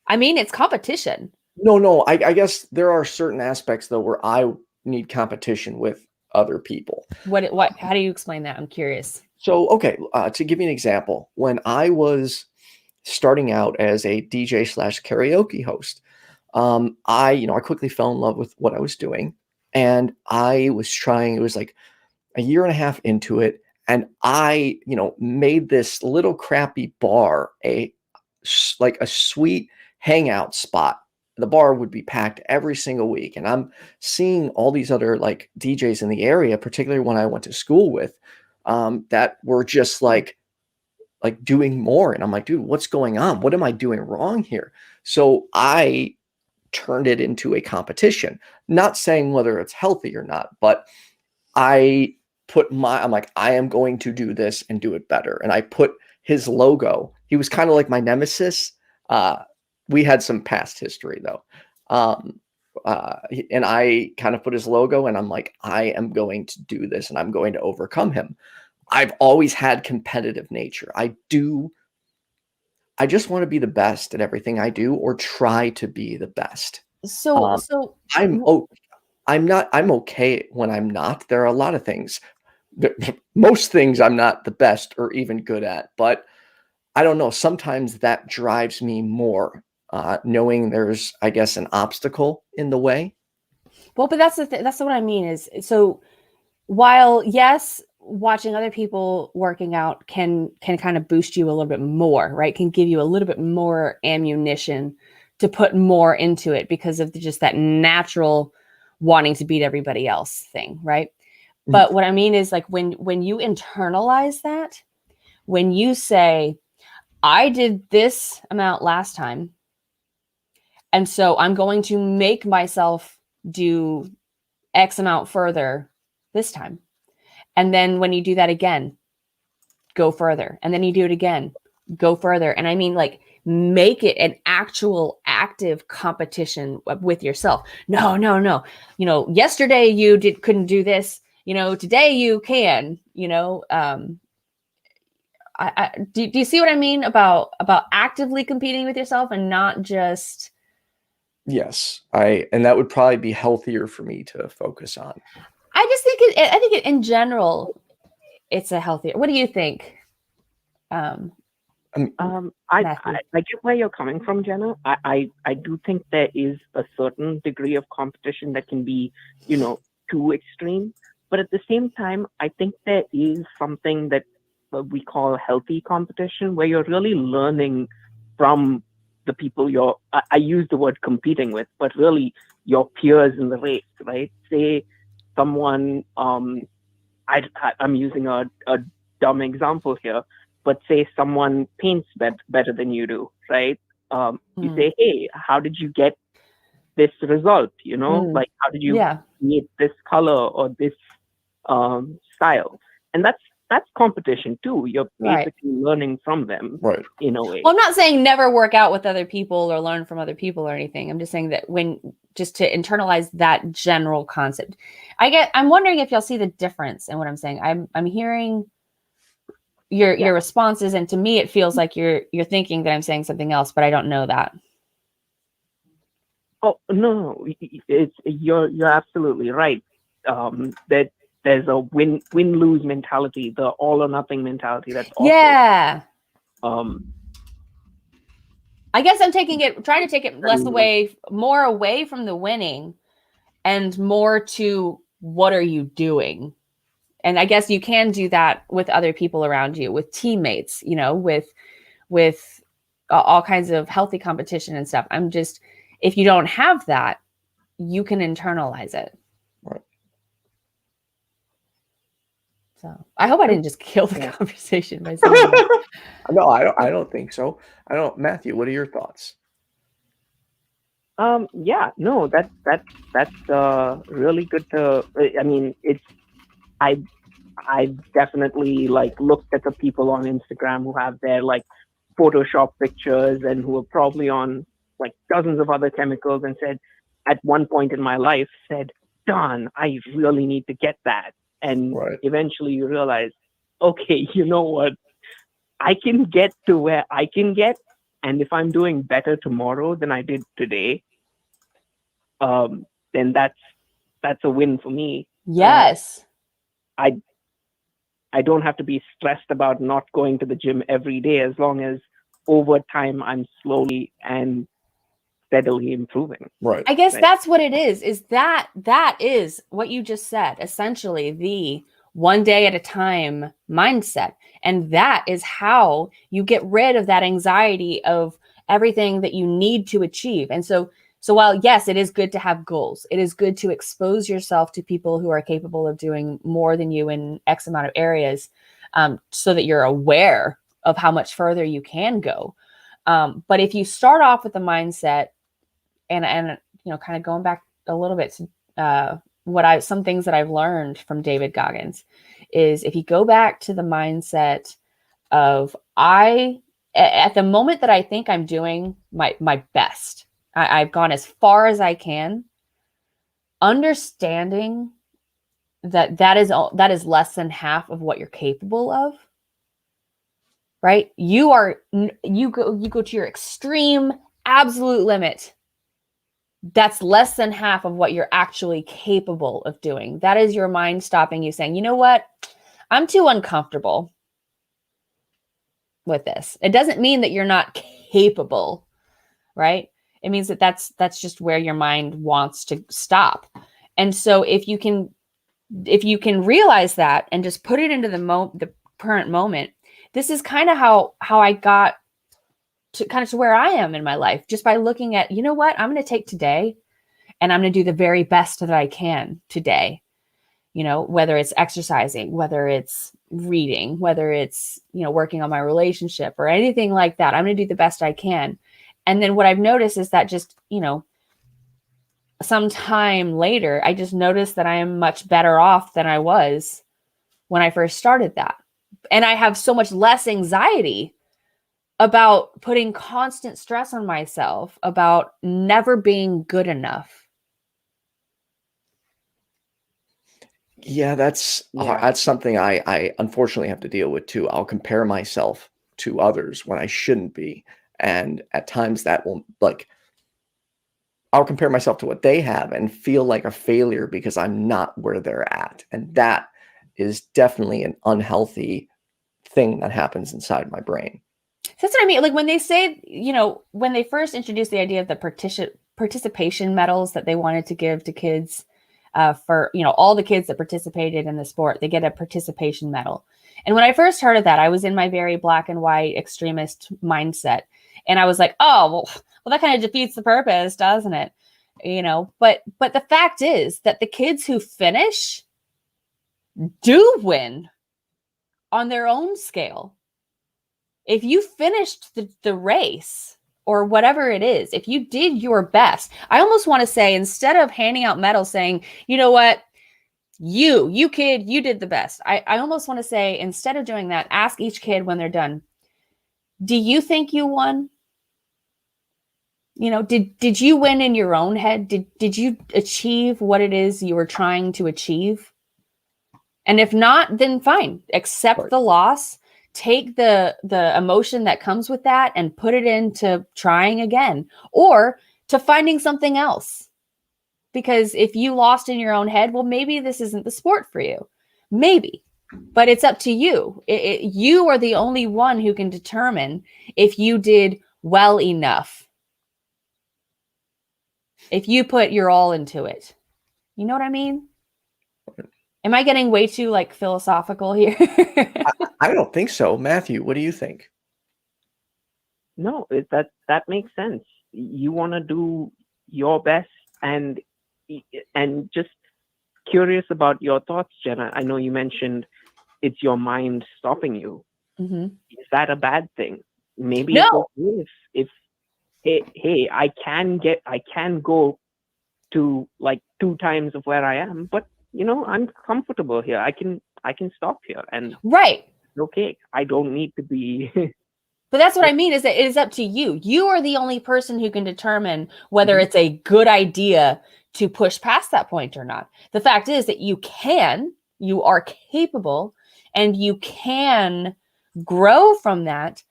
I mean, it's competition. No. I guess there are certain aspects though where I need competition with other people. What? How do you explain that? I'm curious. So, okay, to give you an example, when I was starting out as a DJ / karaoke host, I quickly fell in love with what I was doing. And I was trying, it was like a year and a half into it. And I, made this little crappy bar, like a sweet hangout spot. The bar would be packed every single week. And I'm seeing all these other like DJs in the area, particularly when I went to school with, that were just like like doing more. And I'm like, dude, what's going on? What am I doing wrong here? So I turned it into a competition, not saying whether it's healthy or not, but I'm like, I am going to do this and do it better. And I put his logo. He was kind of like my nemesis. We had some past history though. And I kind of put his logo, and I'm like, I am going to do this and I'm going to overcome him. I've always had competitive nature. I just want to be the best at everything I do, or try to be the best. So I'm okay when I'm not. There are a lot of things, most things I'm not the best or even good at, but I don't know. Sometimes that drives me more, knowing there's, I guess, an obstacle in the way. well, but that's what I mean is, so while yes, watching other people working out can kind of boost you a little bit more, right? Can give you a little bit more ammunition to put more into it because of just that natural wanting to beat everybody else thing, right? But what I mean is, like, when you internalize that, when you say, I did this amount last time, and so I'm going to make myself do X amount further this time. And then when you do that again, go further. And then you do it again, go further. And I mean, like, make it an actual active competition with yourself. No. You know, yesterday you couldn't do this. You know, today you can. You know, do you see what I mean about actively competing with yourself and not just? Yes, and that would probably be healthier for me to focus on. I just think I think in general, it's a healthier. What do you think? I Matthew? get where you're coming from, Jenna. I do think there is a certain degree of competition that can be, you know, too extreme. But at the same time, I think there is something that we call healthy competition, where you're really learning from the people I use the word competing with, but really your peers in the race, right? Say someone, I'm using a dumb example here, but say someone paints better than you do, right? You say, hey, how did you get this result? You know, like, how did you create this color or this style? And that's competition too. You're basically learning from them, right, in a way. Well, I'm not saying never work out with other people or learn from other people or anything. I'm just saying that just to internalize that general concept. I'm wondering if y'all see the difference in what I'm saying. I'm hearing your responses, and to me it feels like you're thinking that I'm saying something else, but I don't know that. Oh no, you're absolutely right. That there's a win-lose mentality, the all or nothing mentality. That's also, I guess I'm trying to take it more away from the winning and more to what are you doing? And I guess you can do that with other people around you, with teammates, you know, with all kinds of healthy competition and stuff. If you don't have that, you can internalize it. Right. So I hope I didn't just kill the conversation by saying that. No, I don't think so. Matthew, what are your thoughts? No, that's really good to, I mean, I definitely like looked at the people on Instagram who have their like Photoshop pictures and who are probably on like dozens of other chemicals, and said at one point in my life, Don, I really need to get that. And eventually you realize, okay, you know what? I can get to where I can get. And if I'm doing better tomorrow than I did today, then that's a win for me. Yes. I don't have to be stressed about not going to the gym every day, as long as over time I'm slowly and steadily improving. Right. I guess that's what it is that is what you just said, essentially the one day at a time mindset. And that is how you get rid of that anxiety of everything that you need to achieve. And so while, yes, it is good to have goals, it is good to expose yourself to people who are capable of doing more than you in X amount of areas, so that you're aware of how much further you can go. But if you start off with the mindset and kind of going back a little bit to some things that I've learned from David Goggins is if you go back to the mindset of at the moment that I think I'm doing my best, I've gone as far as I can, understanding that is less than half of what you're capable of, right? You go to your extreme absolute limit. That's less than half of what you're actually capable of doing. That is your mind stopping you saying, you know what? I'm too uncomfortable with this. It doesn't mean that you're not capable, right? It means that that's just where your mind wants to stop. And so if you can realize that and just put it into the current moment, this is kind of how I got to where I am in my life, just by looking at, you know what, I'm going to take today and I'm going to do the very best that I can today. Whether it's exercising, whether it's reading, whether it's, working on my relationship or anything like that, I'm going to do the best I can. And then what I've noticed is that just, sometime later, I just noticed that I am much better off than I was when I first started that. And I have so much less anxiety about putting constant stress on myself about never being good enough. Yeah, that's something I unfortunately have to deal with too. I'll compare myself to others when I shouldn't be. And at times that will, I'll compare myself to what they have and feel like a failure because I'm not where they're at. And that is definitely an unhealthy thing that happens inside my brain. That's what I mean. Like when they say, when they first introduced the idea of the participation medals that they wanted to give to kids, for, all the kids that participated in the sport, they get a participation medal. And when I first heard of that, I was in my very black and white extremist mindset. And I was like, oh, well, that kind of defeats the purpose, doesn't it? But the fact is that the kids who finish do win on their own scale. If you finished the race or whatever it is, if you did your best, I almost want to say, instead of handing out medals saying, you know what, you kid, you did the best. I almost want to say, instead of doing that, ask each kid when they're done, do you think you won? Did you win in your own head? Did you achieve what it is you were trying to achieve? And if not, then fine, accept the loss. Take the emotion that comes with that and put it into trying again or to finding something else. Because if you lost in your own head, well, maybe this isn't the sport for you. Maybe, but it's up to you. You are the only one who can determine if you did well enough. If you put your all into it. You know what I mean? Am I getting way too philosophical here? I don't think so. Matthew, what do you think? No, that makes sense. You want to do your best, and just curious about your thoughts, Jenna. I know you mentioned it's your mind stopping you. Mm-hmm. Is that a bad thing? Maybe no. If hey, I can go to 2 times of where I am, but I'm comfortable here. I can stop here, and right. Okay, I don't need to be. But that's what I mean, is that it is up to you. You are the only person who can determine whether it's a good idea to push past that point or not. The fact is that you are capable, and you can grow from that,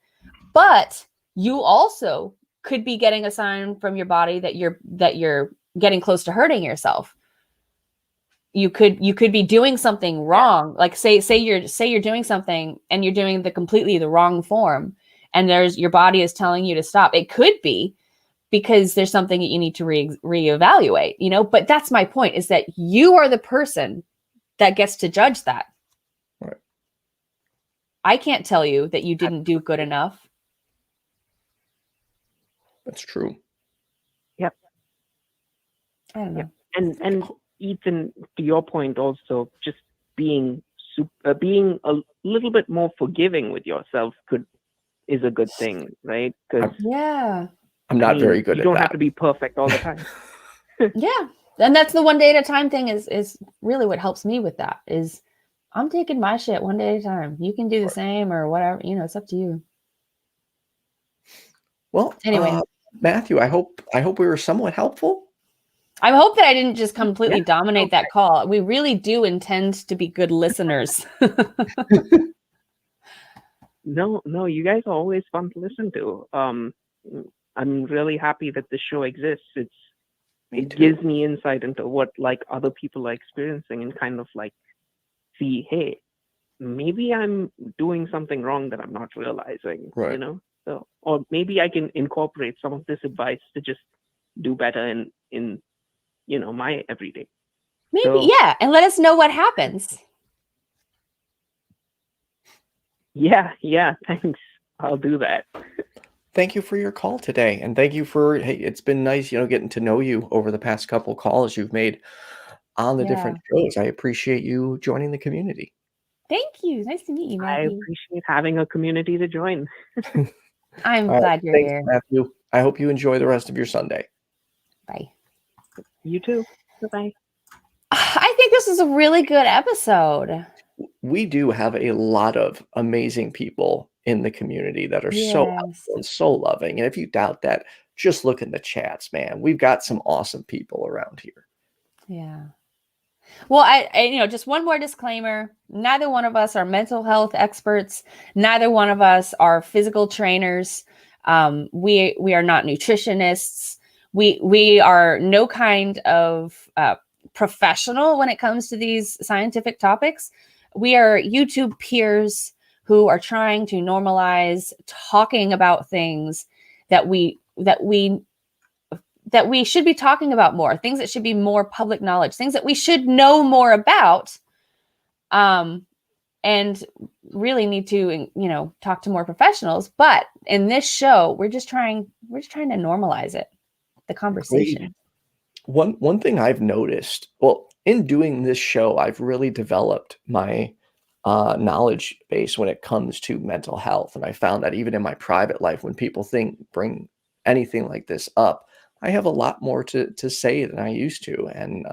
but you also could be getting a sign from your body that you're getting close to hurting yourself. You could be doing something wrong. Like say you're doing something and you're doing completely the wrong form, and your body is telling you to stop. It could be because there's something that you need to reevaluate, but that's my point, is that you are the person that gets to judge that. Right. I can't tell you that you didn't do good enough. That's true. Yep. I don't know. Yep. And Ethan, to your point also, just being a little bit more forgiving with yourself could is a good thing, right? Because Yeah. I'm not very good you at don't that. have to be perfect all the time. Yeah. And that's the one day at a time thing is really what helps me with that is I'm taking my shit one day at a time. You can do the same or whatever, it's up to you. Well, Anyway. Matthew, I hope we were somewhat helpful. I hope that I didn't just completely Yeah, dominate that call. We really do intend to be good listeners. No, you guys are always fun to listen to. I'm really happy that the show exists. It gives me insight into what like other people are experiencing and kind of like see, hey, maybe I'm doing something wrong that I'm not realizing, Right. So, or maybe I can incorporate some of this advice to just do better in my everyday. Maybe, So, yeah. And let us know what happens. Yeah, thanks. I'll do that. Thank you for your call today. And thank you for, hey, it's been nice, getting to know you over the past couple calls you've made on the different shows. I appreciate you joining the community. Thank you. Nice to meet you, I Matthew. appreciate having a community to join. I'm All right, glad you're thanks, here. Matthew. I hope you enjoy the rest of your Sunday. Bye. You too. Bye-bye. I think this is a really good episode. We do have a lot of amazing people in the community that are so helpful and so loving. And if you doubt that, just look in the chats, man. We've got some awesome people around here. Yeah. Well, I just one more disclaimer. Neither one of us are mental health experts. Neither one of us are physical trainers. We are not nutritionists. We are no kind of professional when it comes to these scientific topics. We are YouTube peers who are trying to normalize talking about things that we should be talking about more, things that should be more public knowledge, things that we should know more about, and really need to, talk to more professionals. But in this show, we're just trying to normalize it, the conversation. One thing I've noticed, well, in doing this show, I've really developed my knowledge base when it comes to mental health. And I found that even in my private life, when people bring anything like this up, I have a lot more to say than I used to. And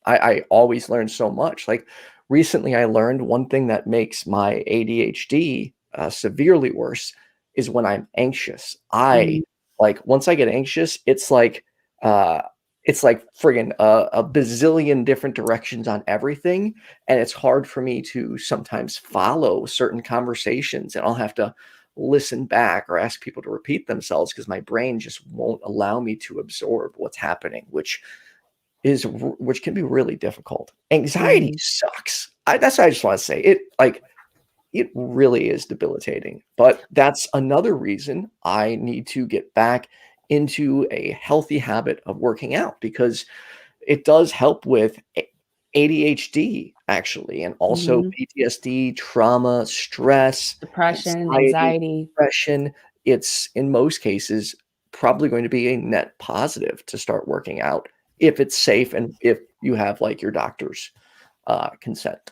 I always learn so much. Like recently, I learned one thing that makes my ADHD severely worse is when I'm anxious. Once I get anxious, it's like friggin' a bazillion different directions on everything. And it's hard for me to sometimes follow certain conversations, and I'll have to listen back or ask people to repeat themselves because my brain just won't allow me to absorb what's happening, which can be really difficult. Anxiety sucks. That's what I just want to say. It really is debilitating, but that's another reason I need to get back into a healthy habit of working out, because it does help with ADHD actually, and also PTSD, trauma, stress, Depression, anxiety. depression. It's in most cases probably going to be a net positive to start working out if it's safe and if you have like your doctor's consent.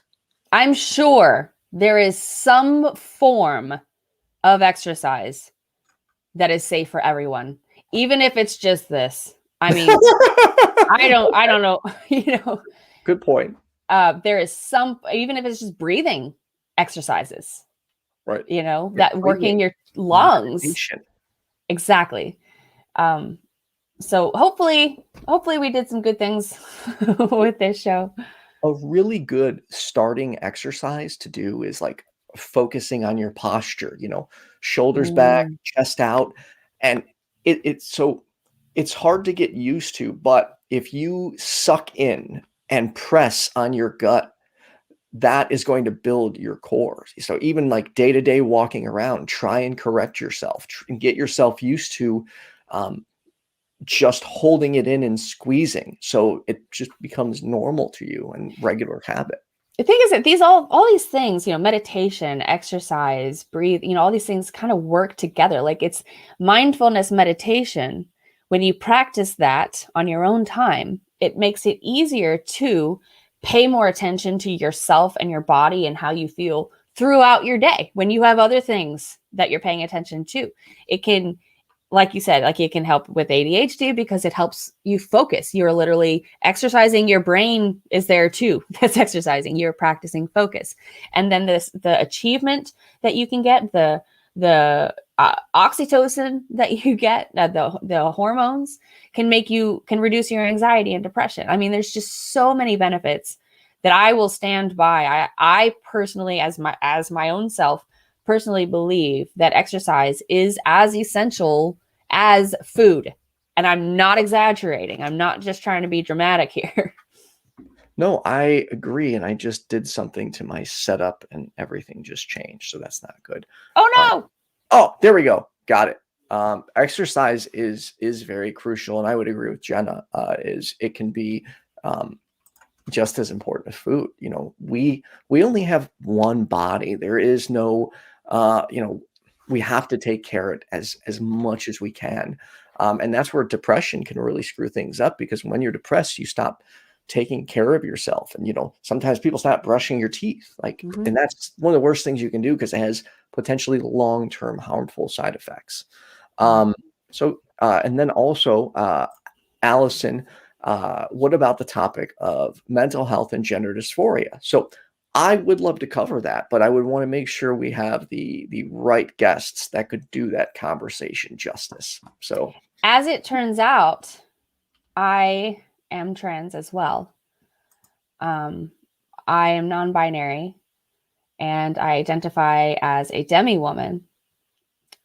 I'm sure there is some form of exercise that is safe for everyone, even if it's just this. I mean, I don't know. Good point. There is some, even if it's just breathing exercises, right? That working your lungs. Meditation. Exactly. So hopefully we did some good things with this show. A really good starting exercise to do is like focusing on your posture, shoulders back, chest out. And it's hard to get used to, but if you suck in and press on your gut, that is going to build your core. So even like day-to-day walking around, try and correct yourself and get yourself used to just holding it in and squeezing, so it just becomes normal to you and regular habit. The thing is that all these things, meditation, exercise, breathe, all these things kind of work together. Like it's mindfulness meditation. When you practice that on your own time, it makes it easier to pay more attention to yourself and your body and how you feel throughout your day when you have other things that you're paying attention to. It can, like you said, like it can help with ADHD because it helps you focus. You're literally exercising. Your brain is there too. That's exercising. You're practicing focus. And then the achievement that you can get, the oxytocin that you get, the hormones can reduce your anxiety and depression. I mean, there's just so many benefits that I will stand by. I personally, as my own self, personally believe that exercise is as essential as food. And I'm not exaggerating. I'm not just trying to be dramatic here. No, I agree. And I just did something to my setup and everything just changed. So that's not good. Oh, no. Oh, there we go. Got it. Exercise is very crucial. And I would agree with Jenna, is it can be just as important as food. You know, we only have one body. There is no, we have to take care of it as much as we can. And that's where depression can really screw things up, because when you're depressed, you stop taking care of yourself. And, sometimes people stop brushing your teeth, and that's one of the worst things you can do, because it has potentially long-term harmful side effects. And then also, Allison, what about the topic of mental health and gender dysphoria? So I would love to cover that, but I would want to make sure we have the right guests that could do that conversation justice. So, as it turns out, I am trans as well. I am non-binary, and I identify as a demi-woman.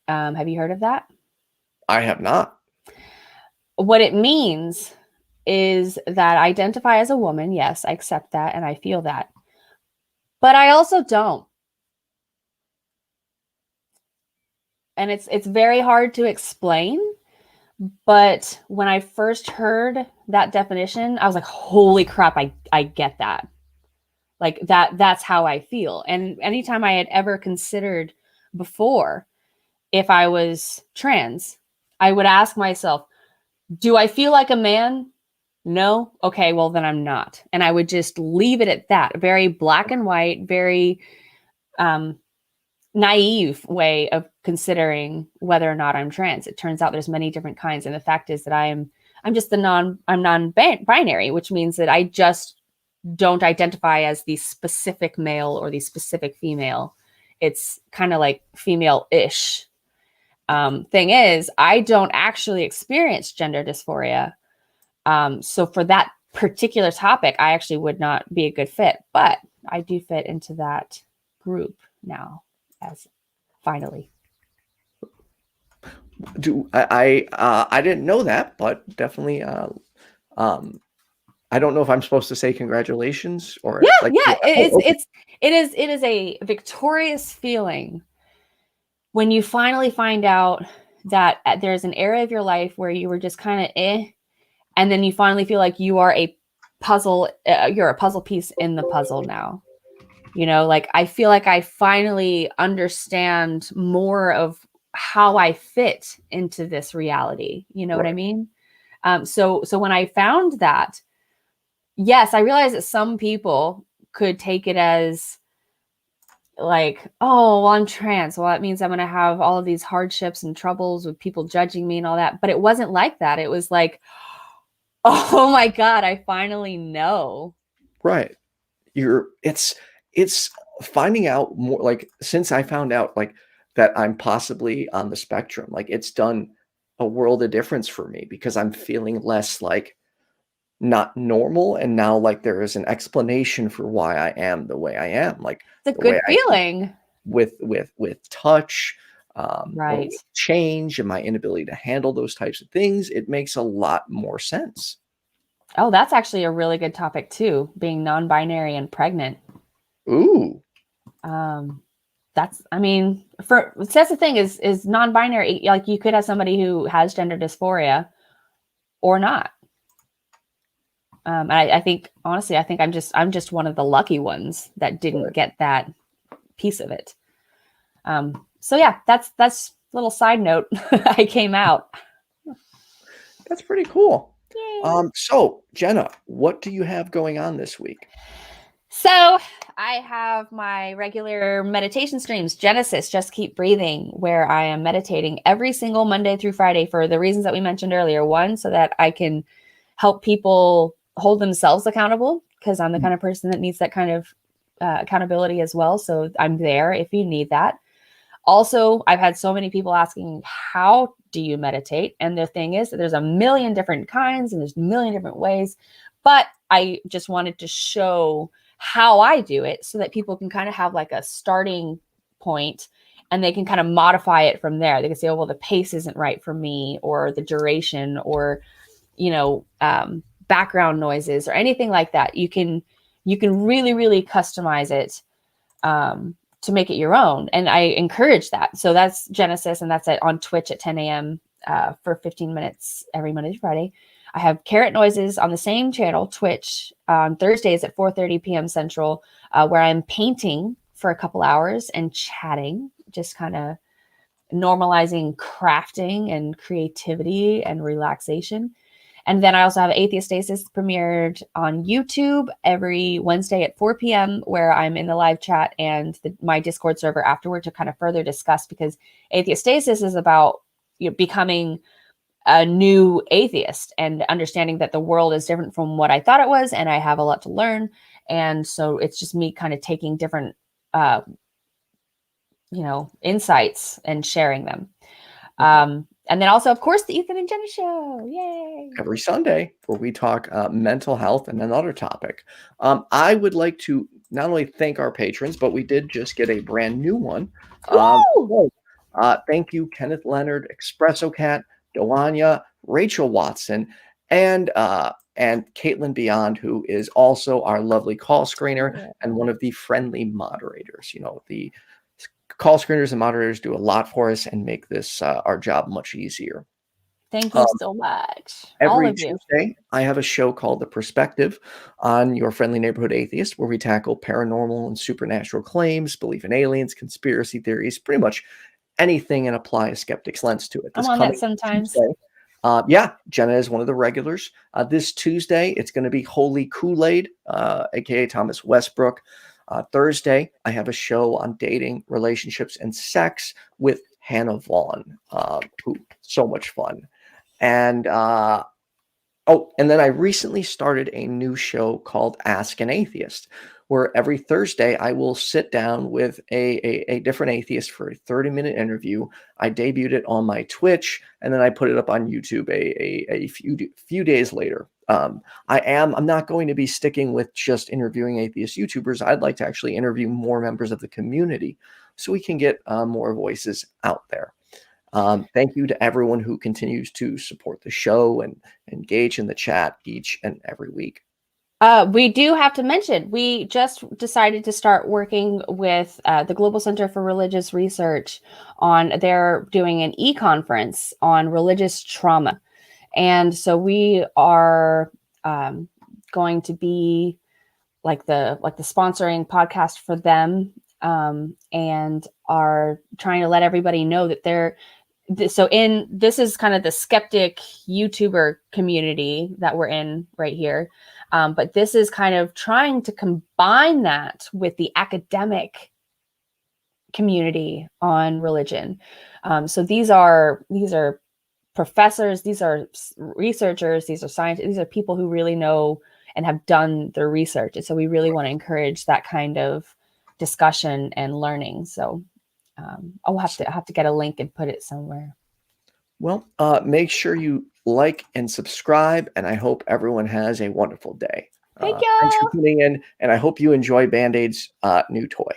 Have you heard of that? I have not. What it means is that I identify as a woman. Yes, I accept that and I feel that. But I also don't. And it's very hard to explain. But when I first heard that definition, I was like, holy crap, I get that. Like that's how I feel. And anytime I had ever considered before if I was trans, I would ask myself, do I feel like a man? No? Okay, well then I'm not. And I would just leave it at that. Very black and white, very naive way of considering whether or not I'm trans. It turns out there's many different kinds. And the fact is that I'm non-binary, which means that I just don't identify as the specific male or the specific female. It's kind of like female-ish. Thing is, I don't actually experience gender dysphoria. So for that particular topic, I actually would not be a good fit, but I do fit into that group now, as finally. I didn't know that, but definitely, I don't know if I'm supposed to say congratulations or it is a victorious feeling when you finally find out that there's an area of your life where you were just kind of and then you finally feel like you are a puzzle, you're a puzzle piece in the puzzle now. Like I feel like I finally understand more of how I fit into this reality. You know what I mean? So when I found that, yes, I realized that some people could take it as like, oh, well, I'm trans. Well, that means I'm going to have all of these hardships and troubles with people judging me and all that. But it wasn't like that. It was like, oh my God, I finally know. Right. It's finding out more, like, since I found out like that I'm possibly on the spectrum, like it's done a world of difference for me, because I'm feeling less like not normal, and now like there is an explanation for why I am the way I am. Like it's a good feeling with touch, right? With change and my inability to handle those types of things. It makes a lot more sense. Oh, that's actually a really good topic too, being non-binary and pregnant. Ooh. That's the thing is non-binary, like you could have somebody who has gender dysphoria or not. And I think, honestly, I'm just one of the lucky ones that didn't get that piece of it. So yeah, that's a little side note. I came out. That's pretty cool. Yay. So Jenna, what do you have going on this week? So I have my regular meditation streams, Genesis, Just Keep Breathing, where I am meditating every single Monday through Friday for the reasons that we mentioned earlier. One, so that I can help people hold themselves accountable, because I'm the kind of person that needs that kind of accountability as well. So I'm there if you need that. Also, I've had so many people asking, how do you meditate? And the thing is that there's a million different kinds and there's a million different ways. But I just wanted to show how I do it so that people can kind of have like a starting point and they can kind of modify it from there. They can say, oh, well, the pace isn't right for me, or the duration, or, background noises or anything like that. You can really, really customize it to make it your own. And I encourage that. So that's Genesis, and that's on Twitch at 10 a.m. For 15 minutes every Monday to Friday. I have Carrot Noises on the same channel, Twitch, on Thursdays at 4:30 p.m. Central, where I'm painting for a couple hours and chatting, just kind of normalizing crafting and creativity and relaxation. And then I also have Atheist Stasis premiered on YouTube every Wednesday at 4 p.m., where I'm in the live chat and my Discord server afterward to kind of further discuss, because Atheist Stasis is about becoming a new atheist and understanding that the world is different from what I thought it was, and I have a lot to learn. And so it's just me kind of taking different, insights and sharing them. And then also, of course, the Ethan and Jenna Show. Yay! Every Sunday, where we talk mental health and another topic. I would like to not only thank our patrons, but we did just get a brand new one. Thank you, Kenneth, Leonard, Expresso Cat, Doanya, Rachel Watson, and Kaitlyn Beyond, who is also our lovely call screener and one of the friendly moderators. The call screeners and moderators do a lot for us and make this our job much easier. Thank you so much. Every Tuesday, I have a show called The Perspective on your friendly neighborhood atheist, where we tackle paranormal and supernatural claims, belief in aliens, conspiracy theories, pretty much anything, and apply a skeptic's lens to it. I'm on that sometimes. Tuesday, Jenna is one of the regulars. This Tuesday, it's going to be Holy Kool-Aid, aka Thomas Westbrook. Thursday, I have a show on dating, relationships, and sex with Hannah Vaughn, who so much fun. And and then I recently started a new show called Ask an Atheist, where every Thursday I will sit down with a different atheist for a 30-minute interview. I debuted it on my Twitch, and then I put it up on YouTube a few days later. I'm not going to be sticking with just interviewing atheist YouTubers. I'd like to actually interview more members of the community so we can get more voices out there. Thank you to everyone who continues to support the show and engage in the chat each and every week. We do have to mention, we just decided to start working with the Global Center for Religious Research they're doing an e-conference on religious trauma. And so we are going to be like the sponsoring podcast for them, and are trying to let everybody know that this is kind of the skeptic YouTuber community that we're in right here. But this is kind of trying to combine that with the academic community on religion. So these are professors, these are researchers, these are scientists, these are people who really know and have done their research. And so we really want to encourage that kind of discussion and learning. So I'll have to get a link and put it somewhere. Well, make sure you like and subscribe, and I hope everyone has a wonderful day. Thank you. Thanks for tuning in, and I hope you enjoy Band-Aid's new toy.